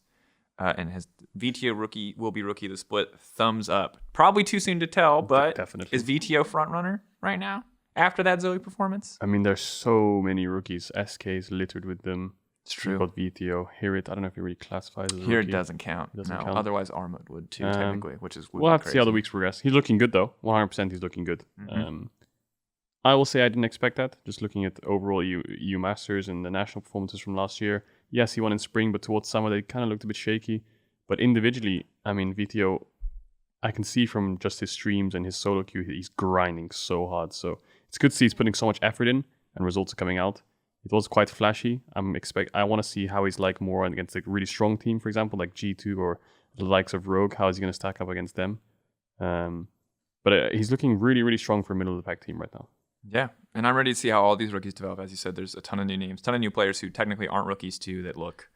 [SPEAKER 3] And his VTO rookie will be Rookie of the Split. Thumbs up. Probably too soon to tell, but
[SPEAKER 2] Definitely.
[SPEAKER 3] Is VTO frontrunner right now after that Zoe performance?
[SPEAKER 2] I mean, there's so many rookies. SK is littered with them.
[SPEAKER 3] It's true.
[SPEAKER 2] You've got VTO. Hirit, I don't know if he really classifies as a
[SPEAKER 3] Here
[SPEAKER 2] rookie.
[SPEAKER 3] it doesn't count.
[SPEAKER 2] Doesn't
[SPEAKER 3] No,
[SPEAKER 2] count.
[SPEAKER 3] otherwise Armut would too, technically, which is
[SPEAKER 2] We'll have to see how the
[SPEAKER 3] crazy.
[SPEAKER 2] weeks progress. He's looking good, though. 100% he's looking good. I will say I didn't expect that. Just looking at overall EU Masters and the national performances from last year. Yes, he won in spring, but towards summer they kind of looked a bit shaky. But individually, I mean, VTO, I can see from just his streams and his solo queue, he's grinding so hard. So it's good to see he's putting so much effort in and results are coming out. It was quite flashy. I want to see how he's like more against a really strong team, for example, like G2 or the likes of Rogue. How is he going to stack up against them? But he's looking really, really strong for a middle of the pack team right now.
[SPEAKER 3] Yeah, and I'm ready to see how all these rookies develop. As you said, there's a ton of new names, ton of new players who technically aren't rookies too that look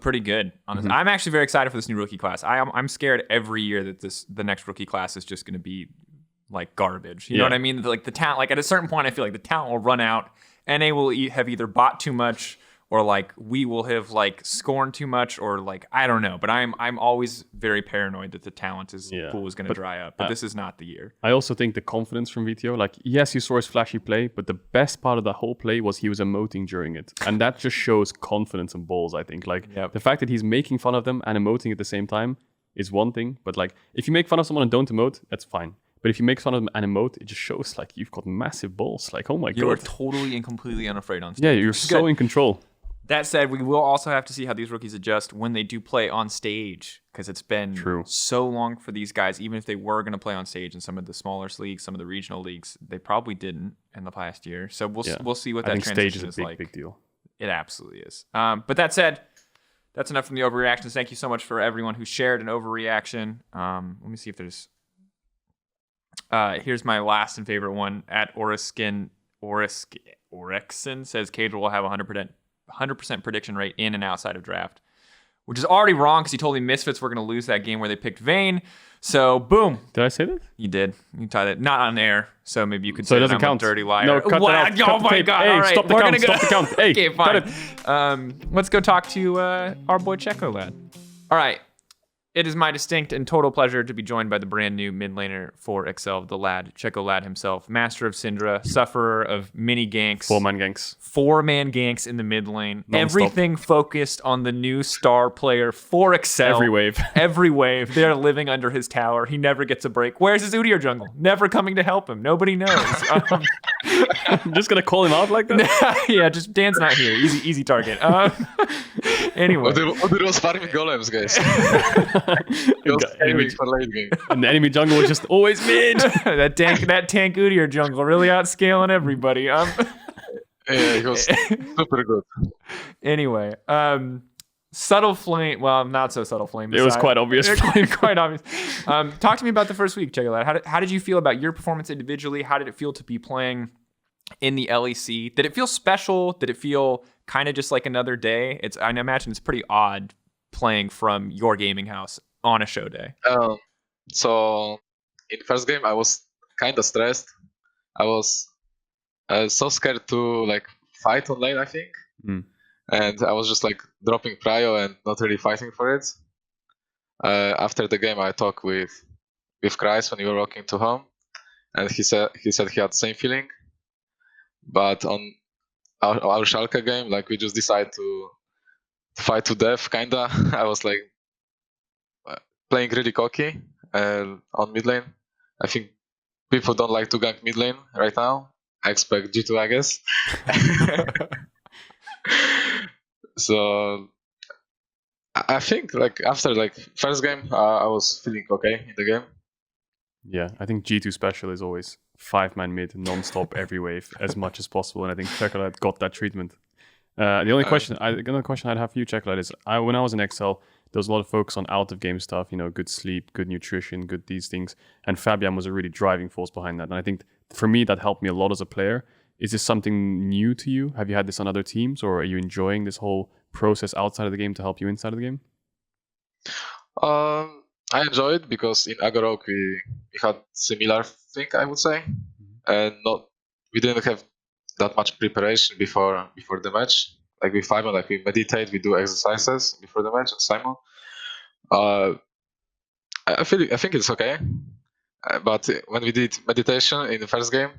[SPEAKER 3] pretty good. Honestly, I'm actually very excited for this new rookie class. I'm scared every year that the next rookie class is just going to be like garbage. You know what I mean? Like the talent. Like at a certain point, I feel like the talent will run out. NA will have either bought too much, or like we will have like scorned too much, or like I don't know. But I'm always very paranoid that the talent pool is going to dry up. But this is not the year.
[SPEAKER 2] I also think the confidence from VTO, like yes, you saw his flashy play, but the best part of the whole play was he was emoting during it, and that just shows confidence and balls. I think like the fact that he's making fun of them and emoting at the same time is one thing, but like if you make fun of someone and don't emote, that's fine. But if you make fun of them and emote, it just shows like you've got massive balls. Like, oh my god.
[SPEAKER 3] You are totally and completely unafraid on stage.
[SPEAKER 2] Yeah, you're so in control.
[SPEAKER 3] That said, we will also have to see how these rookies adjust when they do play on stage, because it's been so long for these guys. Even if they were going to play on stage in some of the smaller leagues, some of the regional leagues, they probably didn't in the past year. So we'll see what that transition is like.
[SPEAKER 2] Big deal.
[SPEAKER 3] It absolutely is. But that said, that's enough from the overreactions. Thank you so much for everyone who shared an overreaction. Let me see if there's... here's my last and favorite one. At Orexin says Caedrel will have 100% prediction rate in and outside of draft, which is already wrong because he told me Misfits were going to lose that game where they picked Vayne. So boom.
[SPEAKER 2] Did I say that?
[SPEAKER 3] You did. You tied it. Not on air, so maybe you could
[SPEAKER 2] so
[SPEAKER 3] say
[SPEAKER 2] it doesn't
[SPEAKER 3] I'm
[SPEAKER 2] count.
[SPEAKER 3] a dirty liar.
[SPEAKER 2] No, cut that out.
[SPEAKER 3] Oh my god!
[SPEAKER 2] Hey,
[SPEAKER 3] all right,
[SPEAKER 2] stop the count. Stop the count. Hey,
[SPEAKER 3] okay, fine.
[SPEAKER 2] Cut it.
[SPEAKER 3] Let's go talk to our boy Czekolad. All right. It is my distinct and total pleasure to be joined by the brand new mid laner for Excel, the lad, Czekolad himself, master of Syndra, sufferer of mini ganks.
[SPEAKER 2] 4-man ganks.
[SPEAKER 3] 4-man ganks in the mid lane.
[SPEAKER 2] Non-stop.
[SPEAKER 3] Everything focused on the new star player for Excel.
[SPEAKER 2] Every wave.
[SPEAKER 3] Every wave. They're living under his tower. He never gets a break. Where's his Udyr jungle? Never coming to help him. Nobody knows.
[SPEAKER 2] I'm just going to call him out like that?
[SPEAKER 3] Yeah, just Dan's not here. Easy target. Anyway.
[SPEAKER 4] Udyr was farming golems, guys. He was aiming for late game.
[SPEAKER 2] And the enemy jungle was just always mid.
[SPEAKER 3] that tank Udyr jungle really outscaling everybody.
[SPEAKER 4] Yeah, he was super good.
[SPEAKER 3] Anyway, subtle flame. Well, not so subtle flame.
[SPEAKER 2] It was quite obvious.
[SPEAKER 3] Quite obvious. Talk to me about the first week, Czekolad. How did you feel about your performance individually? How did it feel to be playing in the LEC? Did it feel special? Did it feel kind of just like another day? I imagine it's pretty odd playing from your gaming house on a show day.
[SPEAKER 4] So in the first game, I was kind of stressed. I was so scared to like fight on lane, I think. And I was just like dropping prio and not really fighting for it. After the game, I talked with Kreis when we were walking to home, and he said he had the same feeling. But on our Schalke game, like we just decided to fight to death, kinda. I was like playing really cocky on mid lane. I think people don't like to gank mid lane right now. I expect G2, I guess. So I think like after like first game, I was feeling okay in the game.
[SPEAKER 2] Yeah, I think G2 special is always 5-man mid, non-stop every wave as much as possible, and I think Czekolad got that treatment. The only question I'd have for you, Czekolad, is when I was in Excel, there was a lot of focus on out-of-game stuff, good sleep, good nutrition, good these things, and Fabian was a really driving force behind that. And I think for me, that helped me a lot as a player, Is this something new to you? Have you had this on other teams, or are you enjoying this whole process outside of the game to help you inside of the game?
[SPEAKER 4] I enjoy it because in Agorok we had similar thing, I would say, and we didn't have that much preparation before the match. Like with Simon, like we meditate, we do exercises before the match. And Simon, I think it's okay, but when we did meditation in the first game,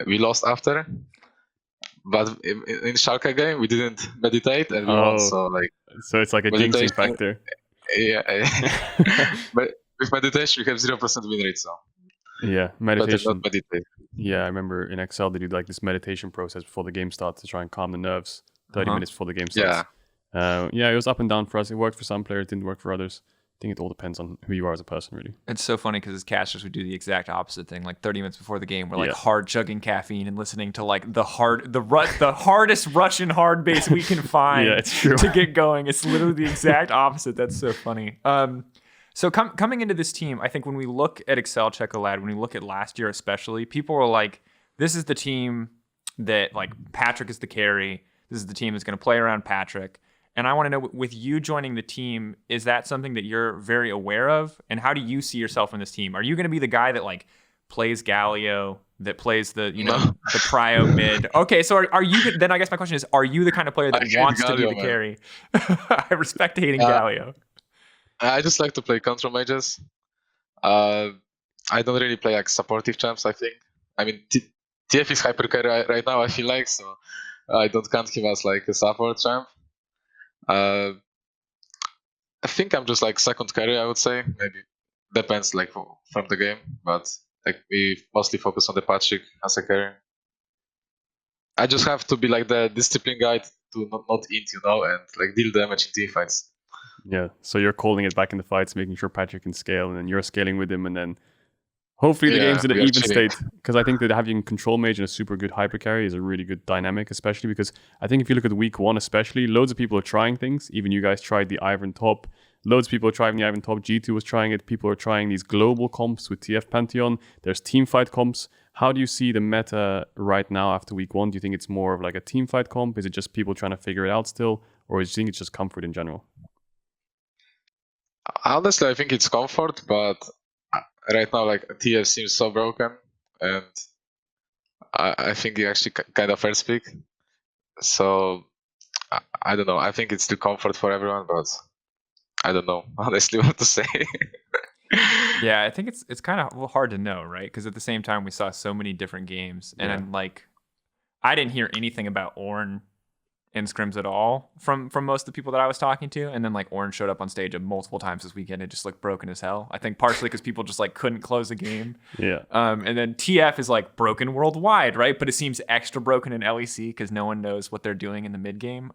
[SPEAKER 4] we lost after. But in Schalke game, we didn't meditate and we won. So
[SPEAKER 2] it's like a jinxing factor.
[SPEAKER 4] Yeah, but with meditation, we have 0% win rate. So
[SPEAKER 2] yeah, meditation.
[SPEAKER 4] Not meditate.
[SPEAKER 2] Yeah, I remember in Excel they do like this meditation process before the game starts to try and calm the nerves. 30 minutes before the game starts. Yeah, it was up and down for us. It worked for some players, didn't work for others. I think it all depends on who you are as a person, really.
[SPEAKER 3] It's so funny because as casters, we do the exact opposite thing. Like 30 minutes before the game, we're like hard chugging caffeine and listening to like the hardest Russian hard bass we can find
[SPEAKER 2] it's true.
[SPEAKER 3] to get going. It's literally the exact opposite. That's so funny. So coming into this team, I think when we look at Excel Czekolad, when we look at last year especially, people were like, this is the team that like Patrick is the carry. This is the team that's going to play around Patrick. And I want to know, with you joining the team, is that something that you're very aware of? And how do you see yourself in this team? Are you going to be the guy that like plays Galio, that plays the the prio mid? Okay, so are you? Then I guess my question is, are you the kind of player that wants Galio, to be the carry? I respect hating Galio.
[SPEAKER 4] I just like to play control mages. I don't really play like supportive champs. I think. I mean, TF is hyper carry right now. I feel like so. I don't count him as like a support champ. I think I'm just like second carry, I would say. Maybe depends like from the game, but like we mostly focus on the Patrick as a carry. I just have to be like the discipline guy to not int, and like deal damage in team fights.
[SPEAKER 2] Yeah, so you're calling it back in the fights, making sure Patrick can scale, and then you're scaling with him, and then hopefully the game's in an even state. Because I think that having control mage and a super good hyper carry is a really good dynamic, especially because I think if you look at week 1 especially, loads of people are trying things. Even you guys tried the Iron Top. Loads of people are trying the Iron Top. G2 was trying it. People are trying these global comps with TF Pantheon. There's team fight comps. How do you see the meta right now after week 1? Do you think it's more of like a team fight comp? Is it just people trying to figure it out still? Or do you think it's just comfort in general?
[SPEAKER 4] Honestly, I think it's comfort, but right now, like TF seems so broken, and I think he actually kind of first pick. So I don't know. I think it's still comfort for everyone, but I don't know honestly what to say.
[SPEAKER 3] Yeah, I think it's kind of hard to know, right? Because at the same time, we saw so many different games, and I'm like, I didn't hear anything about Ornn in scrims at all from most of the people that I was talking to, and then like Ornn showed up on stage multiple times this weekend and just looked broken as hell. I think partially because people just like couldn't close the game.
[SPEAKER 2] Yeah.
[SPEAKER 3] And then TF is like broken worldwide, right? But it seems extra broken in LEC because no one knows what they're doing in the mid game.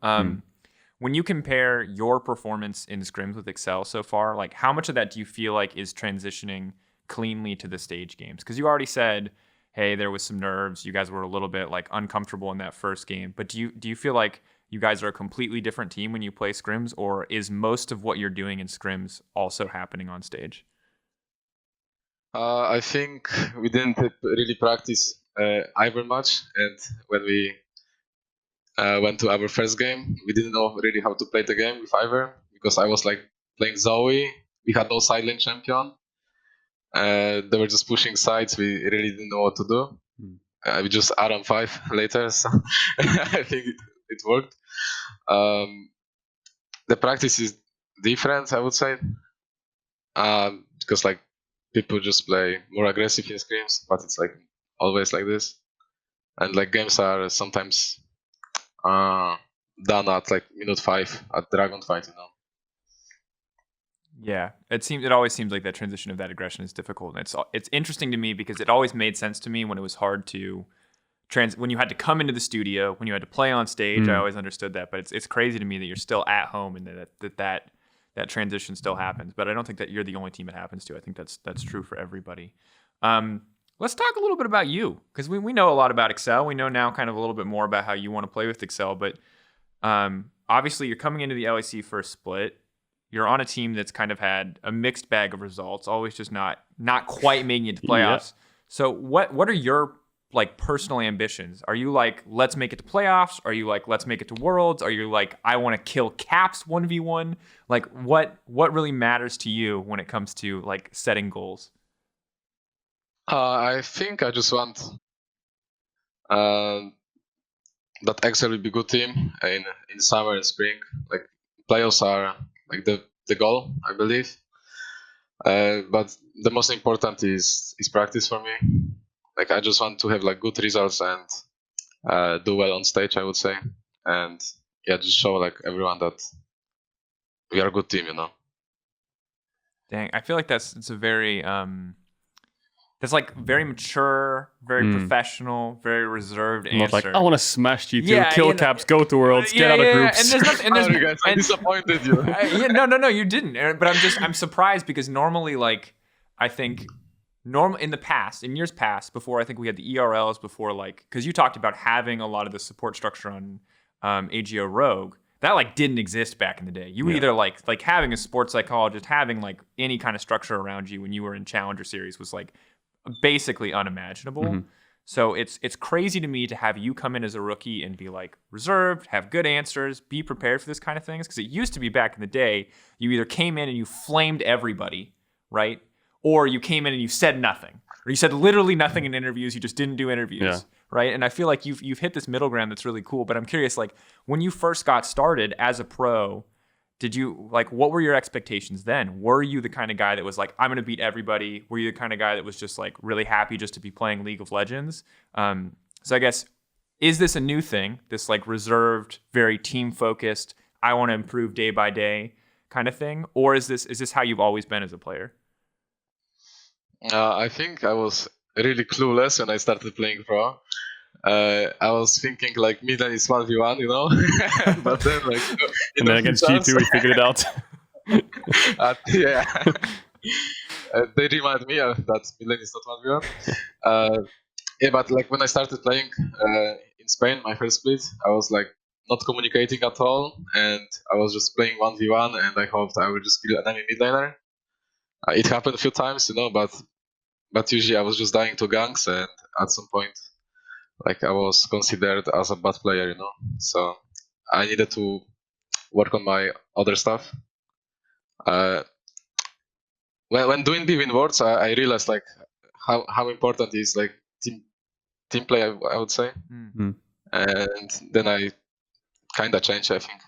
[SPEAKER 3] When you compare your performance in scrims with Excel so far, like how much of that do you feel like is transitioning cleanly to the stage games? Because you already said, hey, there was some nerves. You guys were a little bit like uncomfortable in that first game. But do you feel like you guys are a completely different team when you play scrims, or is most of what you're doing in scrims also happening on stage?
[SPEAKER 4] I think we didn't really practice Ivern much, and when we went to our first game, we didn't know really how to play the game with Ivern, because I was like playing Zoe. We had no side lane champion. They were just pushing sides. We really didn't know what to do. We just Aram 5 later, so I think it worked. The practice is different, I would say, because like people just play more aggressive in scrims, but it's like always like this, and like games are sometimes done at like minute 5 at Dragon Fight,
[SPEAKER 3] Yeah, it always seems like that transition of that aggression is difficult, and it's interesting to me because it always made sense to me when it was hard to when you had to come into the studio, when you had to play on stage. I always understood that, but it's crazy to me that you're still at home and that transition still happens. But I don't think that you're the only team it happens to. I think that's true for everybody. Let's talk a little bit about you, because we know a lot about Excel. We know now kind of a little bit more about how you want to play with Excel, but obviously you're coming into the LEC first split. You're on a team that's kind of had a mixed bag of results, always just not quite making it to playoffs. So what are your like personal ambitions? Are you like, let's make it to playoffs? Are you like, let's make it to worlds? Are you like, I want to kill Caps 1v1? Like what really matters to you when it comes to like setting goals?
[SPEAKER 4] I think I just want that Excel will be a good team in summer and spring. Like playoffs are like the goal, I believe. But the most important is practice for me. Like I just want to have like good results and do well on stage, I would say, and yeah, just show like everyone that we are a good team, you know.
[SPEAKER 3] Dang, I feel like it's a very that's like very mature, very professional, very reserved answer.
[SPEAKER 2] Not like, I want to smash G2, kill Caps, go to worlds, get out of groups.
[SPEAKER 3] And there's nothing.
[SPEAKER 4] Sorry guys, I disappointed you.
[SPEAKER 3] No, you didn't. But I'm surprised because normally, like, I think in years past, before I think we had the ERLs, before like, because you talked about having a lot of the support structure on AGO Rogue. That like didn't exist back in the day. You either like having a sports psychologist, having like any kind of structure around you when you were in Challenger Series was like basically unimaginable. Mm-hmm. So it's crazy to me to have you come in as a rookie and be like reserved, have good answers, be prepared for this kind of things. Because it used to be back in the day, you either came in and you flamed everybody, right? Or you came in and you said nothing. Or you said literally nothing in interviews, you just didn't do interviews, right? And I feel like you've hit this middle ground that's really cool. But I'm curious, like when you first got started as a pro, did you like what were your expectations then? Were you the kind of guy that was like, I'm gonna beat everybody? Were you the kind of guy that was just like really happy just to be playing League of Legends? So I guess, is this a new thing? This like reserved, very team focused, I want to improve day by day kind of thing? Or is this how you've always been as a player?
[SPEAKER 4] I think I was really clueless when I started playing pro. I was thinking like mid lane is 1v1, you know, but then like
[SPEAKER 2] and then against G2 we figured it out.
[SPEAKER 4] They remind me that mid lane is not 1v1. But like when I started playing in Spain, my first split, I was like not communicating at all, and I was just playing 1v1, and I hoped I would just kill an enemy mid laner. It happened a few times, you know, but usually I was just dying to ganks, and at some point, like I was considered as a bad player, you know. So I needed to work on my other stuff. When doing BWin Worlds, I realized like how important is like team play. I would say, and then I kind of changed, I think.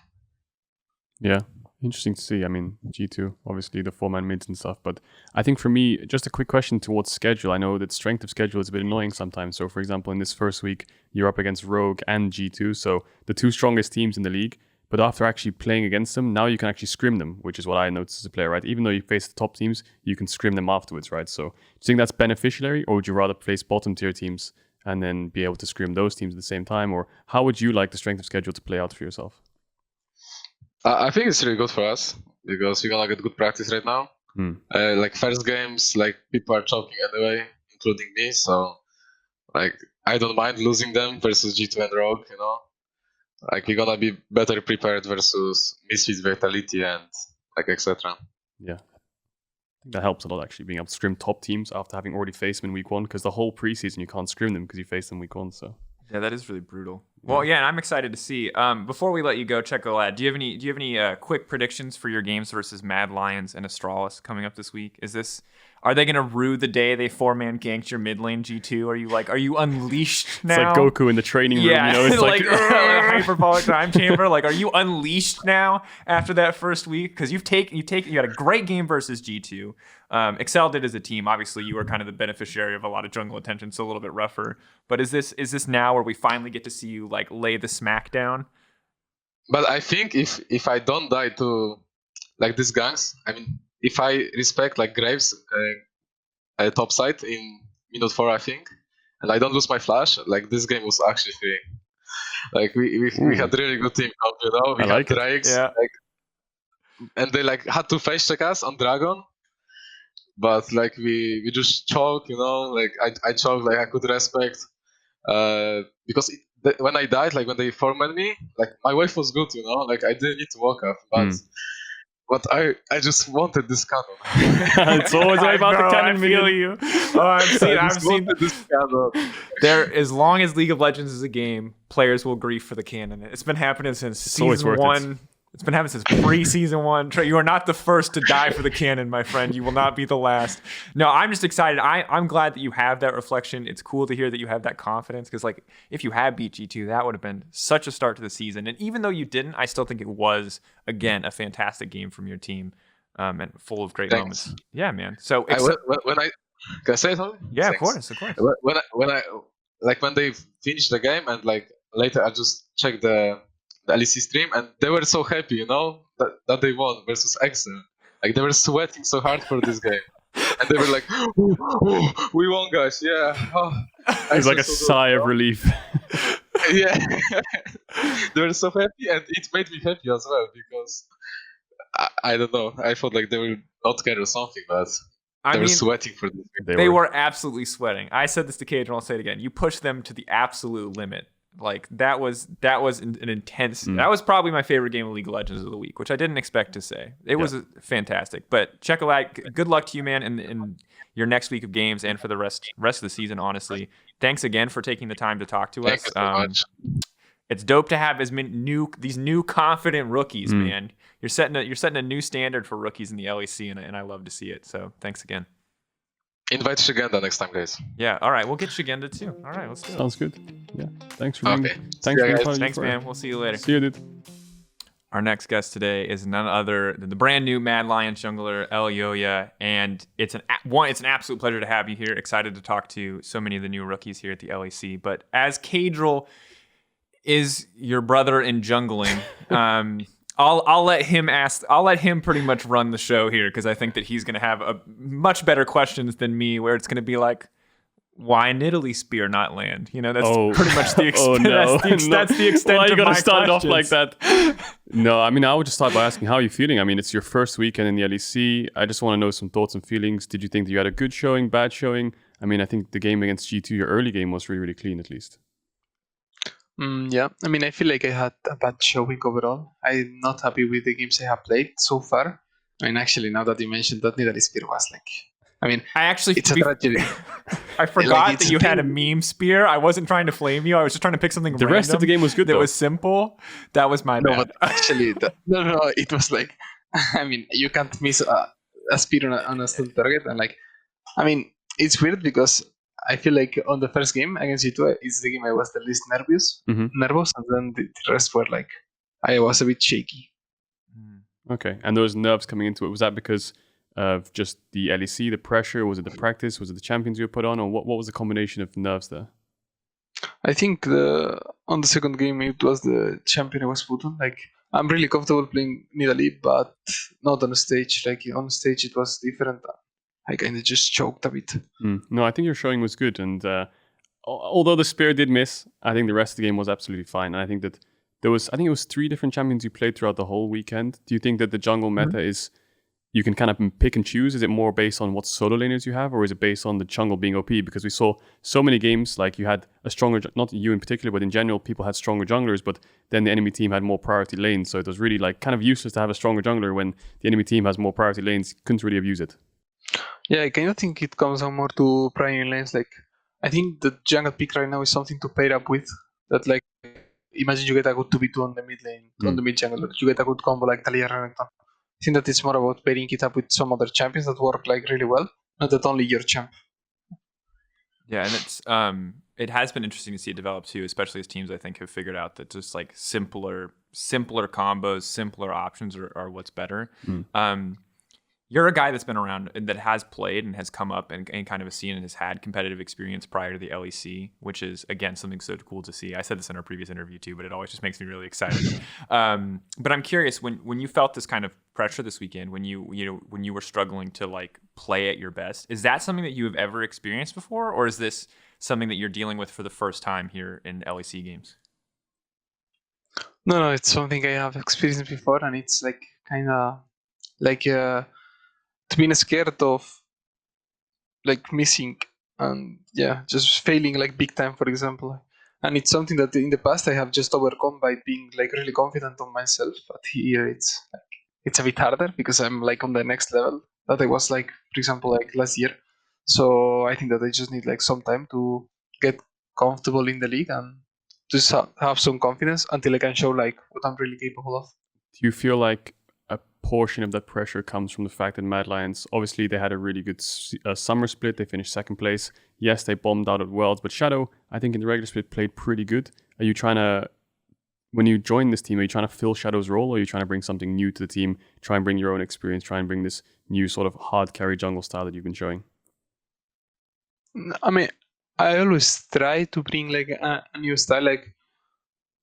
[SPEAKER 2] Yeah. Interesting to see. I mean, G2, obviously the 4-man mids and stuff. But I think for me, just a quick question towards schedule. I know that strength of schedule is a bit annoying sometimes. So, for example, in this first week, you're up against Rogue and G2. So the two strongest teams in the league. But after actually playing against them, now you can actually scrim them, which is what I noticed as a player, right? Even though you face the top teams, you can scrim them afterwards, right? So do you think that's beneficial, or would you rather face bottom tier teams and then be able to scrim those teams at the same time? Or how would you like the strength of schedule to play out for yourself?
[SPEAKER 4] I think it's really good for us because we're gonna get good practice right now. Like first games, like people are choking anyway, including me. So, like I don't mind losing them versus G2 and Rogue. You know, like we're gonna be better prepared versus Misfits, Vitality, and like etc.
[SPEAKER 2] Yeah, I think that helps a lot actually, being able to scrim top teams after having already faced them in week 1. Because the whole preseason you can't scrim them because you faced them week 1. So.
[SPEAKER 3] Yeah, that is really brutal. Well, yeah, and I'm excited to see. Before we let you go, Czekolad, do you have any quick predictions for your games versus Mad Lions and Astralis coming up this week? Are they going to rue the day they 4-man ganked your mid lane G2? Are you unleashed now?
[SPEAKER 2] It's like Goku in the training room,
[SPEAKER 3] yeah,
[SPEAKER 2] you know? It's like
[SPEAKER 3] hyperbolic time chamber. Like, are you unleashed now after that first week? Because you had a great game versus G2. Excel did as a team. Obviously, you were kind of the beneficiary of a lot of jungle attention, so a little bit rougher. But is this now where we finally get to see you like lay the smack down?
[SPEAKER 4] But I think if I don't die to like these ganks, I mean, if I respect like Graves top side in minute 4, I think, and I don't lose my flash, like this game was actually free. Like we had really good team comp, you know. We had Drakes, and they like had to face check us on Dragon. But like we just choke, you know. Like I choked, like I could respect, because when I died, like when they 4-man me, like my wave was good, you know. Like I didn't need to walk up, but but I just wanted this canon.
[SPEAKER 2] It's always about the canon.
[SPEAKER 3] I feel you. Oh, I've seen
[SPEAKER 4] this canon.
[SPEAKER 3] there. As long as League of Legends is a game, players will grieve for the canon. It's been happening since
[SPEAKER 2] always
[SPEAKER 3] season
[SPEAKER 2] worth it.
[SPEAKER 3] 1. It's been happening since pre-season 1. Trey, you are not the first to die for the canon, my friend. You will not be the last. No, I'm just excited. I'm glad that you have that reflection. It's cool to hear that you have that confidence because, like, if you had beat G2, that would have been such a start to the season. And even though you didn't, I still think it was, again, a fantastic game from your team and full of great
[SPEAKER 4] Thanks.
[SPEAKER 3] moments. Yeah, man. So
[SPEAKER 4] When I can I say something?
[SPEAKER 3] yeah,
[SPEAKER 4] Thanks.
[SPEAKER 3] of course.
[SPEAKER 4] When they finished the game and like later I just checked the LEC stream and they were so happy, that they won versus Excel. Like they were sweating so hard for this game, and they were like, "We won, guys! Yeah!"
[SPEAKER 2] It's like a sigh of relief.
[SPEAKER 4] Yeah, they were so happy, and it made me happy as well because I don't know. I thought like they will not care or something, but they were sweating for this game.
[SPEAKER 3] They were absolutely sweating. I said this to Caedrel, I'll say it again. You pushed them to the absolute limit. Like that was an intense. That was probably my favorite game of League of Legends of the week, which I didn't expect to say. It was fantastic. But Czekolad, good luck to you, man, in your next week of games and for the rest of the season. Honestly, thanks again for taking the time to talk to us.
[SPEAKER 4] Thank you so much.
[SPEAKER 3] It's dope to have these new confident rookies, man. You're setting a new standard for rookies in the LEC, and I love to see it. So thanks again.
[SPEAKER 4] Invite Shigenda next time, guys.
[SPEAKER 3] Yeah, all right. We'll get Shigenda too. All right, let's do it.
[SPEAKER 2] Sounds good. Yeah. Thanks for
[SPEAKER 4] Okay.
[SPEAKER 2] being part of
[SPEAKER 3] Thanks,
[SPEAKER 2] EUphoria.
[SPEAKER 3] man. We'll see you later.
[SPEAKER 2] See you, dude.
[SPEAKER 3] Our next guest today is none other than the brand new Mad Lion jungler, Elyoya, and it's an absolute pleasure to have you here. Excited to talk to so many of the new rookies here at the LEC. But as Caedrel is your brother in jungling, I'll let him ask. I'll let him pretty much run the show here because I think that he's going to have a much better questions than me. Where it's going to be like, why Nidalee spear not land? That's pretty much the extent.
[SPEAKER 2] No.
[SPEAKER 3] That's the extent.
[SPEAKER 2] Why are you
[SPEAKER 3] of
[SPEAKER 2] gonna
[SPEAKER 3] my
[SPEAKER 2] start it off
[SPEAKER 3] questions.
[SPEAKER 2] like that? No, I mean I would just start by asking how are you feeling. I mean it's your first weekend in the LEC. I just want to know some thoughts and feelings. Did you think that you had a good showing, bad showing? I mean I think the game against G2, your early game was really, really clean at least.
[SPEAKER 5] Yeah, I mean, I feel like I had a bad showing overall. I'm not happy with the games I have played so far. I mean, actually, now that you mentioned that, Nidalee spear was like, I mean,
[SPEAKER 3] I actually
[SPEAKER 5] it's a tragedy.
[SPEAKER 3] I forgot
[SPEAKER 5] it's
[SPEAKER 3] that
[SPEAKER 5] a
[SPEAKER 3] you had a
[SPEAKER 5] thing.
[SPEAKER 3] meme spear. I wasn't trying to flame you. I was just trying to pick something.
[SPEAKER 2] The rest of the game was good
[SPEAKER 3] that
[SPEAKER 2] though.
[SPEAKER 3] was simple. That was my
[SPEAKER 5] No,
[SPEAKER 3] bad.
[SPEAKER 5] but actually, no, it was like, I mean, you can't miss a spear on a stun target. And like, I mean, it's weird because I feel like on the first game against G2, it's the game I was the least nervous, and then the rest were like, I was a bit shaky.
[SPEAKER 2] Okay, and those nerves coming into it, was that because of just the LEC, the pressure? Was it the practice? Was it the champions you were put on? Or what was the combination of nerves there?
[SPEAKER 5] I think on the second game, it was the champion I was put on. Like, I'm really comfortable playing Nidalee, but not on the stage. Like, on stage, it was different. I kind of just choked a bit.
[SPEAKER 2] No, I think your showing was good. And although the spear did miss, I think the rest of the game was absolutely fine. And I think that it was 3 different champions you played throughout the whole weekend. Do you think that the jungle meta is, you can kind of pick and choose? Is it more based on what solo laners you have, or is it based on the jungle being OP? Because we saw so many games, like you had a stronger, not you in particular, but in general, people had stronger junglers, but then the enemy team had more priority lanes. So it was really like kind of useless to have a stronger jungler when the enemy team has more priority lanes. You couldn't really abuse it.
[SPEAKER 5] Yeah, I kind of think it comes down more to primary lanes. Like, I think the jungle pick right now is something to pair up with. That, like, imagine you get a good 2v2 on the mid lane, on the mid jungle, you get a good combo like Talia Renekton. I think that it's more about pairing it up with some other champions that work like really well, not that only your champ.
[SPEAKER 3] Yeah, and it's it has been interesting to see it develop too, especially as teams I think have figured out that just like simpler combos, simpler options are what's better. You're a guy that's been around and that has played and has come up and kind of a scene and has had competitive experience prior to the LEC, which is, again, something so cool to see. I said this in our previous interview too, but it always just makes me really excited. But I'm curious, when you felt this kind of pressure this weekend, when you were struggling to like play at your best, is that something that you have ever experienced before, or is this something that you're dealing with for the first time here in LEC games?
[SPEAKER 5] No, it's something I have experienced before, and it's like kind of like to being scared of like missing and just failing like big time, for example. And it's something that in the past I have just overcome by being like really confident on myself. But here it's like it's a bit harder because I'm like on the next level that I was like, for example, like last year. So I think that I just need like some time to get comfortable in the league and just have some confidence until I can show like what I'm really capable of.
[SPEAKER 2] Do you feel like a portion of that pressure comes from the fact that Mad Lions, obviously they had a really good summer split. They finished second place. Yes, they bombed out at Worlds, but Shadow, I think in the regular split played pretty good. Are you trying to, when you join this team, are you trying to fill Shadow's role, or are you trying to bring something new to the team, try and bring your own experience, try and bring this new sort of hard carry jungle style that you've been showing?
[SPEAKER 5] I mean, I always try to bring like a new style. Like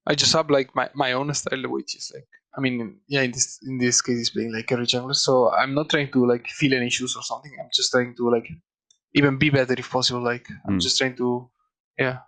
[SPEAKER 5] I just have like my own style, which is like, I mean, yeah, in this case, it's playing like carry jungler. So I'm not trying to like fill any shoes or something. I'm just trying to like even be better if possible. Like I'm just trying to, yeah.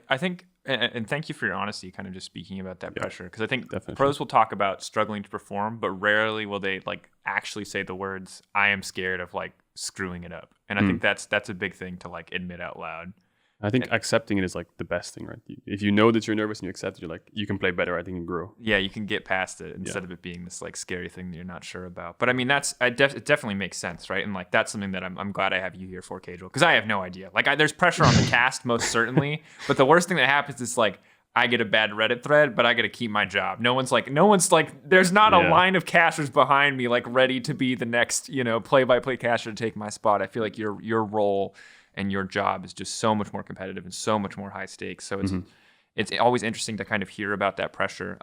[SPEAKER 3] I think, and thank you for your honesty, kind of just speaking about that pressure, because I think
[SPEAKER 2] definitely.
[SPEAKER 3] pros will talk about struggling to perform, but rarely will they like actually say the words, "I am scared of like screwing it up," and I think that's a big thing to like admit out loud.
[SPEAKER 2] I think accepting it is like the best thing, right? If you know that you're nervous and you accept it, you're like, you can play better, I think, and grow.
[SPEAKER 3] Yeah, you can get past it instead of it being this like scary thing that you're not sure about. But I mean, it definitely makes sense, right? And like that's something that I'm glad I have you here for, Caedrel, because I have no idea. Like there's pressure on the cast most certainly, but the worst thing that happens is like I get a bad Reddit thread, but I got to keep my job. No one's like, there's not a line of casters behind me like ready to be the next, play-by-play caster to take my spot. I feel like your role and your job is just so much more competitive and so much more high stakes. So it's always interesting to kind of hear about that pressure.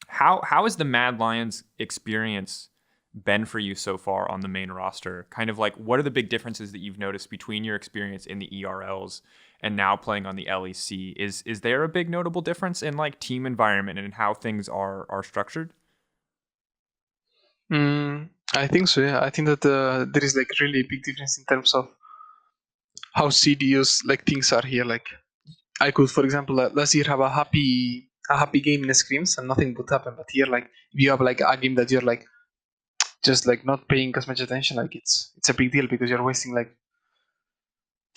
[SPEAKER 3] How has the Mad Lions experience been for you so far on the main roster? Kind of like, what are the big differences that you've noticed between your experience in the ERLs and now playing on the LEC? Is there a big notable difference in like team environment and how things are structured?
[SPEAKER 5] I think so. Yeah, I think that there is like really big difference in terms of how serious like things are here. Like I could, for example, last year have a happy game in scrims and nothing would happen. But here, like if you have like a game that you're like just like not paying as much attention, like it's a big deal because you're wasting like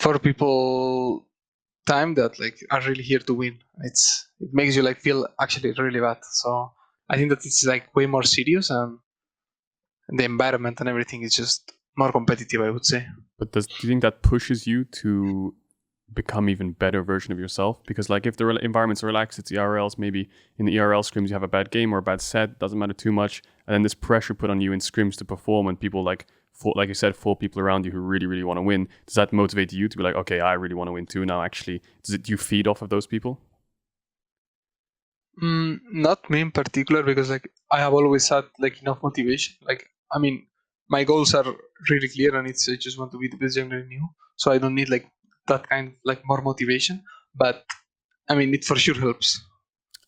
[SPEAKER 5] 4 people time that like are really here to win. It makes you like feel actually really bad. So I think that it's like way more serious and the environment and everything is just more competitive, I would say.
[SPEAKER 2] But do you think that pushes you to become even better version of yourself? Because like if the environment's relaxed, it's ERLs, maybe in the ERL scrims you have a bad game or a bad set, doesn't matter too much, and then this pressure put on you in scrims to perform, and people like you said, 4 people around you who really, really want to win. Does that motivate you to be like, okay, I really want to win too now? Actually, do you feed off of those people?
[SPEAKER 5] Not me in particular, because like I have always had like enough motivation. Like I mean, my goals are really clear, and it's I just want to be the best jungler in EU. So I don't need like that kind like more motivation. But I mean, it for sure helps.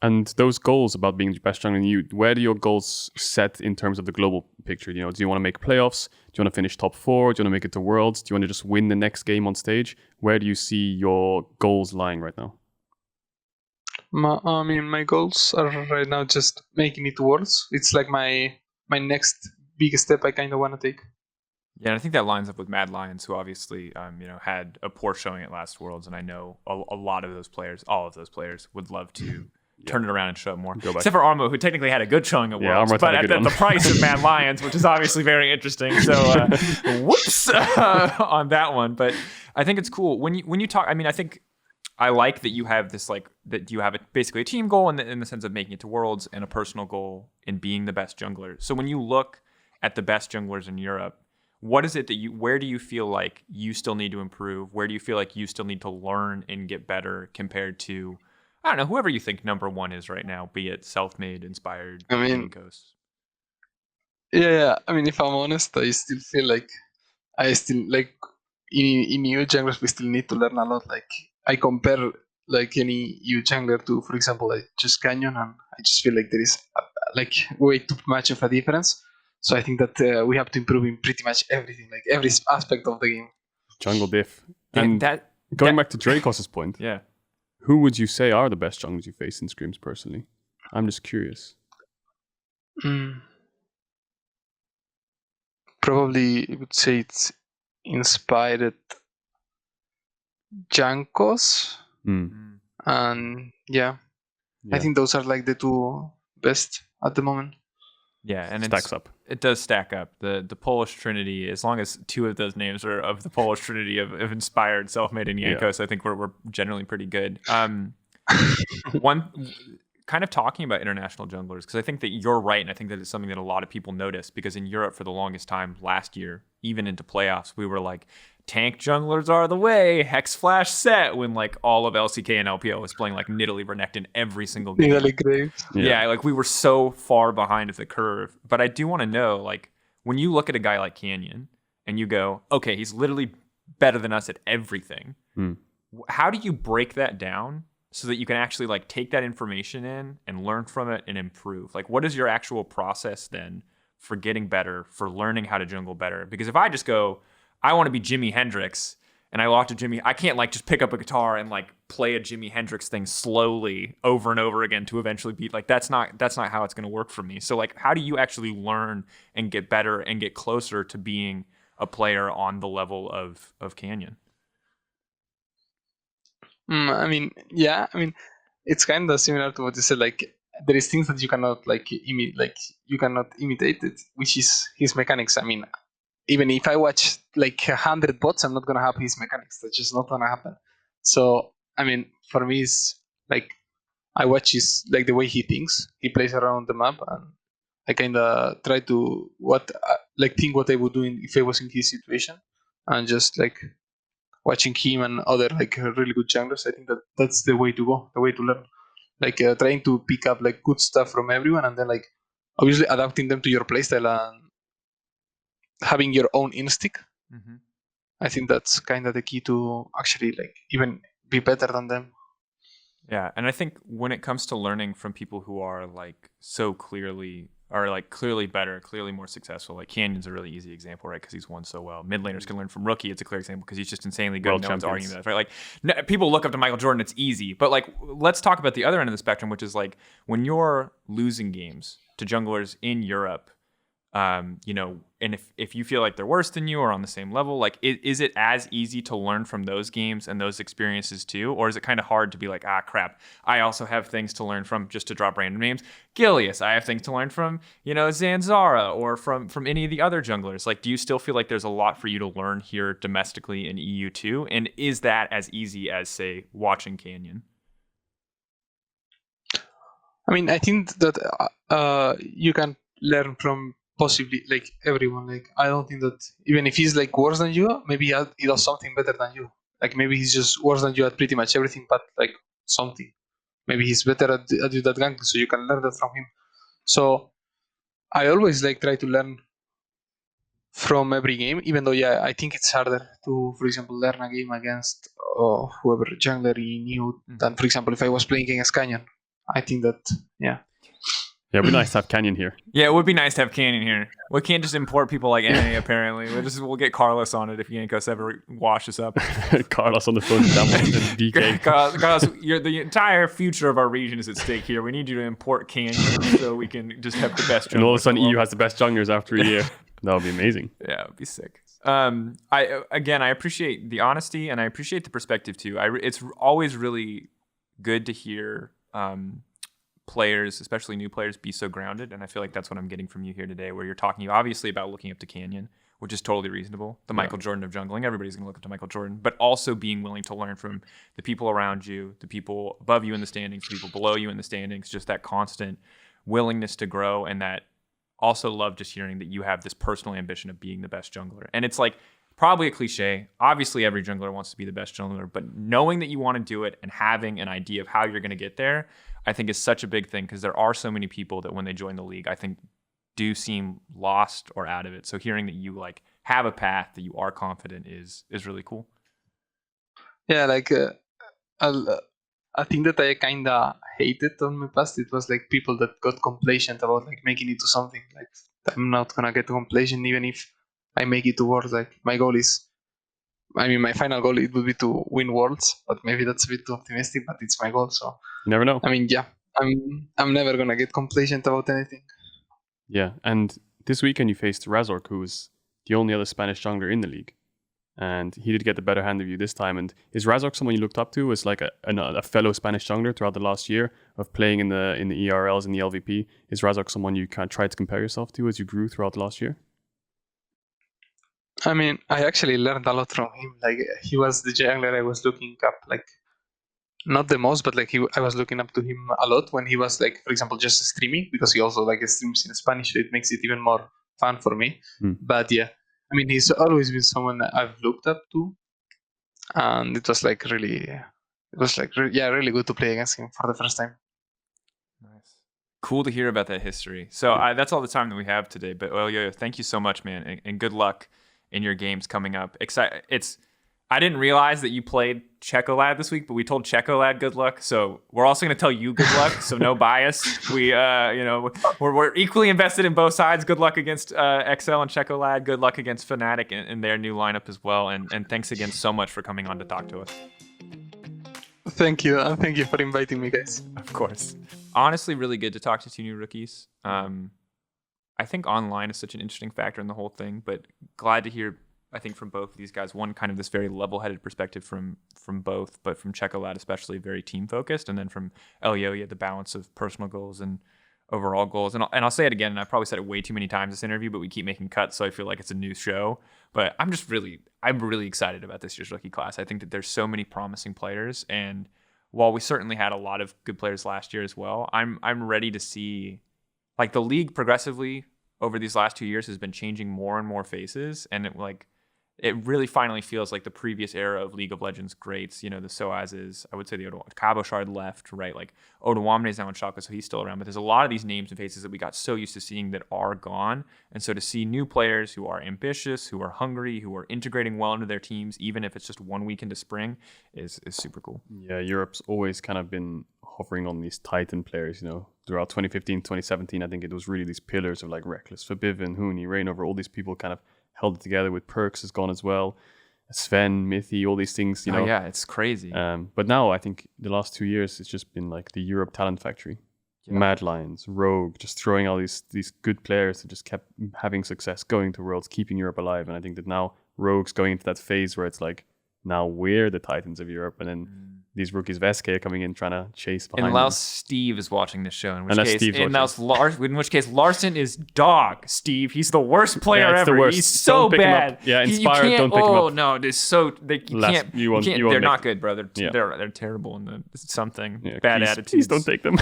[SPEAKER 2] And those goals about being the best jungler in EU, where do your goals set in terms of the global picture? Do you want to make playoffs? Do you want to finish top 4? Do you want to make it to Worlds? Do you want to just win the next game on stage? Where do you see your goals lying right now?
[SPEAKER 5] My goals are right now just making it to Worlds. It's like my next big step I kind of want to take.
[SPEAKER 3] Yeah, and I think that lines up with Mad Lions, who obviously, had a poor showing at last Worlds, and I know a lot of those players, all of those players, would love to turn it around and show more. Except for Armo, who technically had a good showing at Worlds, but at the price of Mad Lions, which is obviously very interesting. So, whoops on that one. But I think it's cool when you talk. I mean, I think I like that you have this that you have basically a team goal in the sense of making it to Worlds and a personal goal in being the best jungler. So when you look at the best junglers in Europe, what is it where do you feel like you still need to improve? Where do you feel like you still need to learn and get better compared to, I don't know, whoever you think number 1 is right now, be it self-made, inspired, Ghosts?
[SPEAKER 5] Yeah. I mean, if I'm honest, I still feel like in EU junglers we still need to learn a lot. Like I compare like any EU jungler to, for example, like just Canyon, and I just feel like there is like way too much of a difference. So I think that we have to improve in pretty much everything, like every aspect of the game.
[SPEAKER 2] Jungle diff.
[SPEAKER 3] And
[SPEAKER 2] going back to Dracos's point,
[SPEAKER 3] yeah,
[SPEAKER 2] who would you say are the best junglers you face in scrims personally? I'm just curious.
[SPEAKER 5] Probably I would say it's inspired Jankos. And yeah, I think those are like the 2 best at the moment.
[SPEAKER 3] Yeah, and
[SPEAKER 2] stacks up.
[SPEAKER 3] It does stack up. The Polish Trinity, as long as 2 of those names are of the Polish Trinity of inspired, self-made and Yankos, I think we're generally pretty good. One kind of talking about international junglers, because I think that you're right, and I think that it's something that a lot of people notice, because in Europe for the longest time last year, even into playoffs, we were like, tank junglers are the way, Hex Flash set, when like all of LCK and LPL was playing like Nidalee Renekton every single game.
[SPEAKER 5] Nidalee Graves.
[SPEAKER 3] Yeah, like we were so far behind of the curve. But I do want to know, like, when you look at a guy like Canyon and you go, okay, he's literally better than us at everything. How do you break that down so that you can actually like take that information in and learn from it and improve? Like, what is your actual process then for getting better, for learning how to jungle better? Because if I just go, I want to be Jimi Hendrix, and I watch a Jimi, I can't like just pick up a guitar and like play a Jimi Hendrix thing slowly over and over again to eventually beat. Like that's not how it's going to work for me. So like, how do you actually learn and get better and get closer to being a player on the level of Canyon?
[SPEAKER 5] I mean, it's kind of similar to what you said. Like, there is things that you cannot like you cannot imitate it, which is his mechanics. I mean, even if I watch like 100 bots, I'm not gonna have his mechanics. That's just not gonna happen. So, I mean, for me, it's like I watch his like the way he thinks. He plays around the map, and I kind of try to think what I would do if I was in his situation, and just like watching him and other like really good junglers. I think that's the way to go, the way to learn. Like trying to pick up like good stuff from everyone, and then like obviously adapting them to your playstyle and having your own instinct. I think that's kind of the key to actually like even be better than them.
[SPEAKER 3] Yeah, and I think when it comes to learning from people who are like so clearly better, clearly more successful, like Canyon's a really easy example, right? Because he's won so well. Mid laners can learn from Rookie. It's a clear example because he's just insanely good. No one's arguing that, right? Like people look up to Michael Jordan. It's easy, but like let's talk about the other end of the spectrum, which is like when you're losing games to junglers in Europe. And if you feel like they're worse than you or on the same level, like is it as easy to learn from those games and those experiences too? Or is it kind of hard to be like, crap, I also have things to learn from, just to drop random names, Gilius, I have things to learn from, Zanzara or from any of the other junglers. Like, do you still feel like there's a lot for you to learn here domestically in EU2? And is that as easy as, say, watching Canyon?
[SPEAKER 5] I mean, I think that you can learn from possibly like everyone. Like, I don't think that even if he's like worse than you, maybe he does something better than you. Like, maybe he's just worse than you at pretty much everything, but like something. Maybe he's better at do that ganking, so you can learn that from him. So I always like try to learn from every game, even though I think it's harder to, for example, learn a game against whoever jungler you knew than, for example, if I was playing against Canyon. I think that
[SPEAKER 2] Yeah, it'd be nice to have Canyon here.
[SPEAKER 3] Yeah, it would be nice to have Canyon here. We can't just import people like NA, apparently. We'll get Carlos on it if Yankos ever washes up.
[SPEAKER 2] Carlos on the phone with and DK.
[SPEAKER 3] Carlos, the entire future of our region is at stake here. We need you to import Canyon so we can just have the best junglers.
[SPEAKER 2] And all of a sudden EU has the best junglers after a year. That would be amazing.
[SPEAKER 3] Yeah, it would be sick. I appreciate the honesty and I appreciate the perspective too. It's always really good to hear players, especially new players, be so grounded, and I feel like that's what I'm getting from you here today, where you're talking obviously about looking up to Canyon, which is totally reasonable, the Michael Jordan of jungling. Everybody's going to look up to Michael Jordan, but also being willing to learn from the people around you, the people above you in the standings, the people below you in the standings, just that constant willingness to grow, and that also love just hearing that you have this personal ambition of being the best jungler. And it's like probably a cliche. Obviously, every jungler wants to be the best jungler, but knowing that you want to do it and having an idea of how you're going to get there, I think is such a big thing, because there are so many people that when they join the league, I think do seem lost or out of it. So hearing that you like have a path, that you are confident is really cool. Yeah,
[SPEAKER 5] like I think that I kind of hated on my past. It was like people that got complacent about like making it to something. Like, I'm not gonna get complacent even if I make it to Worlds. Like, my goal is, my final goal, it would be to win Worlds, but maybe that's a bit too optimistic, but it's my goal. So
[SPEAKER 2] you never know.
[SPEAKER 5] I'm never gonna get complacent about anything.
[SPEAKER 2] Yeah, and this weekend you faced Razork, who is the only other Spanish jungler in the league. and he did get the better hand of you this time. And is Razork someone you looked up to as like a fellow Spanish jungler throughout the last year of playing in the ERLs and the LVP? Is Razork someone you kind of tried to compare yourself to as you grew throughout the last year?
[SPEAKER 5] I mean, I actually learned a lot from him. Like, he was the jungler I was looking up, like, not the most, but like I was looking up to him a lot when he was like, for example, just streaming, because he also like streams in Spanish, so it makes it even more fun for me. But yeah, I mean, he's always been someone I've looked up to, and it was like really good to play against him for the first time.
[SPEAKER 3] Nice. Cool to hear about that history. So that's all the time that we have today. But Elyoya, thank you so much, man, and good luck in your games coming up. I didn't realize that you played Czekolad this week, but we told Czekolad good luck. So we're also going to tell you good luck. So no bias. We're equally invested in both sides. Good luck against XL and Czekolad. Good luck against Fnatic in their new lineup as well. And thanks again so much for coming on to talk to us.
[SPEAKER 5] Thank you. And thank you for inviting me, guys.
[SPEAKER 3] Of course. Honestly, really good to talk to two new rookies. I think online is such an interesting factor in the whole thing, but glad to hear, I think, from both of these guys, one kind of this very level-headed perspective from both, but from Czekolad especially very team-focused, and then from Elyoya, the balance of personal goals and overall goals. And I'll say it again, and I've probably said it way too many times this interview, but we keep making cuts, so I feel like it's a new show. But I'm really excited about this year's rookie class. I think that there's so many promising players, and while we certainly had a lot of good players last year as well, I'm ready to see, like, the league progressively over these last 2 years has been changing more and more faces, and it really finally feels like the previous era of League of Legends greats, the Soazes, I would say the Cabochard left, right? Like Odoamne is now in Schalke, so he's still around. But there's a lot of these names and faces that we got so used to seeing that are gone. And so to see new players who are ambitious, who are hungry, who are integrating well into their teams, even if it's just 1 week into spring, is super cool.
[SPEAKER 2] Yeah, Europe's always kind of been hovering on these Titan players, throughout 2015, 2017. I think it was really these pillars of like Reckless, Forbidden, Huni, Reignover, all these people kind of held it together. With Perks is gone as well, Sven, Mithy, all these things,
[SPEAKER 3] Oh yeah, it's crazy.
[SPEAKER 2] But now I think the last 2 years it's just been like the Europe talent factory. Yeah. Mad Lions, Rogue, just throwing out these good players that just kept having success, going to Worlds, keeping Europe alive. And I think that now Rogue's going into that phase where it's like, now we're the Titans of Europe, and then these rookies, Veske, are coming in trying to chase behind.
[SPEAKER 3] Unless Steve is watching this show, in which case Larson is dog. Steve, he's the worst player ever.
[SPEAKER 2] The worst.
[SPEAKER 3] He's so bad.
[SPEAKER 2] Yeah, Inspired, don't pick him up.
[SPEAKER 3] Oh no, it's so they're not good, brother. Yeah. They're terrible in the something. Yeah, bad attitudes.
[SPEAKER 2] Please don't take them.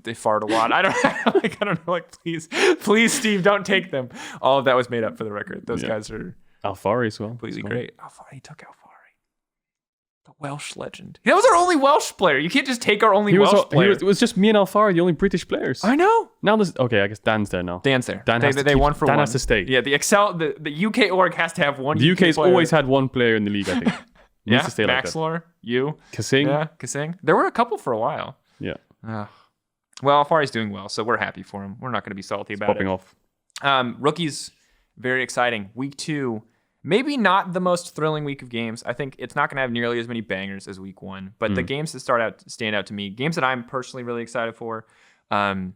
[SPEAKER 3] they fart a lot. I don't know. Like, please, Steve, don't take them. All of that was made up for the record. Those guys are
[SPEAKER 2] Alfari as well.
[SPEAKER 3] Completely great. He took Alfari. The Welsh legend. That was our only Welsh player. You can't just take our only Welsh player.
[SPEAKER 2] It was just me and Alfari, the only British players.
[SPEAKER 3] I know.
[SPEAKER 2] Now I guess Dan's there now.
[SPEAKER 3] Dan's there.
[SPEAKER 2] They
[SPEAKER 3] won for one.
[SPEAKER 2] Dan has to stay.
[SPEAKER 3] Yeah, the UK org has to have one.
[SPEAKER 2] The UK's always had one player in the league, I think.
[SPEAKER 3] Yeah,
[SPEAKER 2] to stay
[SPEAKER 3] Maxlor,
[SPEAKER 2] like
[SPEAKER 3] you.
[SPEAKER 2] Kasing.
[SPEAKER 3] Yeah, Kasing. There were a couple for a while.
[SPEAKER 2] Yeah.
[SPEAKER 3] Well, Alfari's doing well, so we're happy for him. We're not going to be salty about
[SPEAKER 2] popping
[SPEAKER 3] it.
[SPEAKER 2] Off.
[SPEAKER 3] Rookies, very exciting. Week 2. Maybe not the most thrilling week of games. I think it's not going to have nearly as many bangers as week 1. But the games that stand out to me, games that I'm personally really excited for. I'm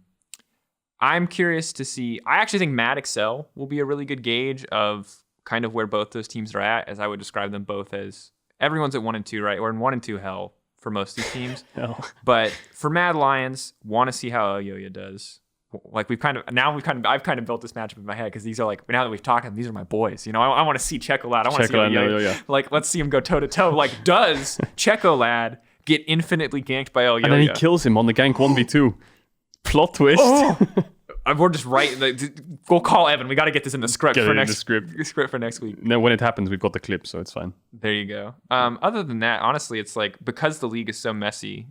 [SPEAKER 3] curious to see. I actually think Mad Excel will be a really good gauge of kind of where both those teams are at, as I would describe them both as everyone's at 1 and 2, right? Or in 1 and 2 hell for most of these teams. But for Mad Lions, want to see how Elyoya does. Like I've kind of built this matchup in my head, because these are like, now that we've talked, these are my boys. I want to see Czekolad. I want to see Elyoya. Like, let's see him go toe to toe. Like, does Czekolad get infinitely ganked by Elyoya?
[SPEAKER 2] And then he kills him on the gank 1v2. Plot twist.
[SPEAKER 3] We're just we'll call Evan. We got to get this in the script script for next week.
[SPEAKER 2] No, when it happens, we've got the clip, so it's fine.
[SPEAKER 3] There you go. Other than that, honestly, it's like, because the league is so messy,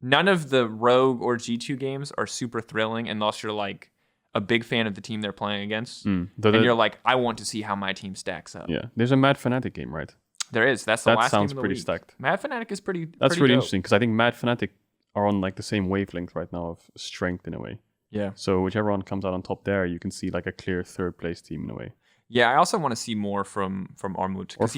[SPEAKER 3] none of the Rogue or G2 games are super thrilling unless you're like a big fan of the team they're playing against. And you're like, I want to see how my team stacks up.
[SPEAKER 2] Yeah. There's a Mad Fnatic game, right?
[SPEAKER 3] There is. That's the last game of the
[SPEAKER 2] sounds pretty
[SPEAKER 3] week.
[SPEAKER 2] stacked.
[SPEAKER 3] Mad Fnatic is pretty
[SPEAKER 2] That's
[SPEAKER 3] pretty
[SPEAKER 2] really
[SPEAKER 3] dope.
[SPEAKER 2] interesting, because I think Mad Fnatic are on like the same wavelength right now of strength in a way.
[SPEAKER 3] Yeah.
[SPEAKER 2] So whichever one comes out on top there, you can see like a clear third place team in a way.
[SPEAKER 3] Yeah, I also want to see more from Armut, because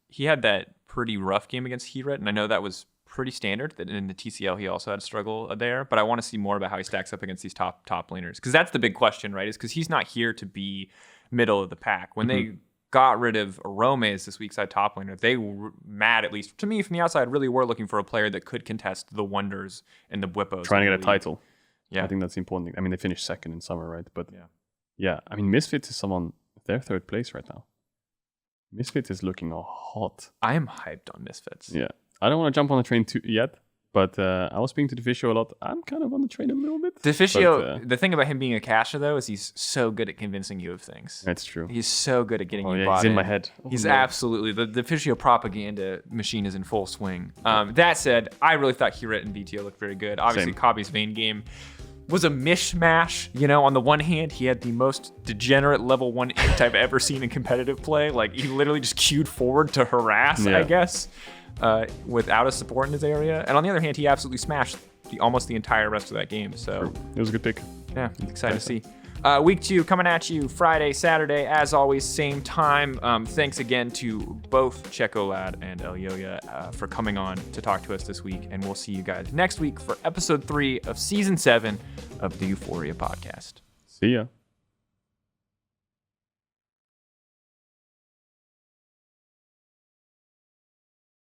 [SPEAKER 3] he had that pretty rough game against Heret, and I know that was pretty standard. That in the TCL he also had a struggle there, but I want to see more about how he stacks up against these top laners, because that's the big question, right? Is because he's not here to be middle of the pack. When they got rid of Rome as this week's side top laner, they were mad, at least to me from the outside, really were looking for a player that could contest the Wonders and the Bwippos.
[SPEAKER 2] Trying to get a title.
[SPEAKER 3] Yeah.
[SPEAKER 2] I think that's the important thing. I mean, they finished second in summer, right? But yeah, I mean, Misfits is someone, they're third place right now. Misfits is looking hot.
[SPEAKER 3] I am hyped on Misfits.
[SPEAKER 2] Yeah. I don't want to jump on the train yet, but I was speaking to Deficio a lot. I'm kind of on the train a little bit.
[SPEAKER 3] Deficio, the thing about him being a caster, though, is he's so good at convincing you of things.
[SPEAKER 2] That's true.
[SPEAKER 3] He's so good at getting you
[SPEAKER 2] yeah,
[SPEAKER 3] bought
[SPEAKER 2] he's in my head.
[SPEAKER 3] He's absolutely, the Deficio propaganda machine is in full swing. That said, I really thought Hirit and VTO looked very good. Obviously, Kabi's Vayne game was a mishmash. You know, on the one hand, he had the most degenerate level 1 int I've ever seen in competitive play. Like, he literally just queued forward to harass, I guess, without a support in his area. And on the other hand, he absolutely smashed almost the entire rest of that game. So
[SPEAKER 2] it was a good pick.
[SPEAKER 3] Yeah, excited to see. Week 2 coming at you Friday, Saturday, as always, same time. Thanks again to both Czekolad and Elyoya for coming on to talk to us this week. And we'll see you guys next week for episode 3 of season 7 of the EUphoria podcast.
[SPEAKER 2] See ya.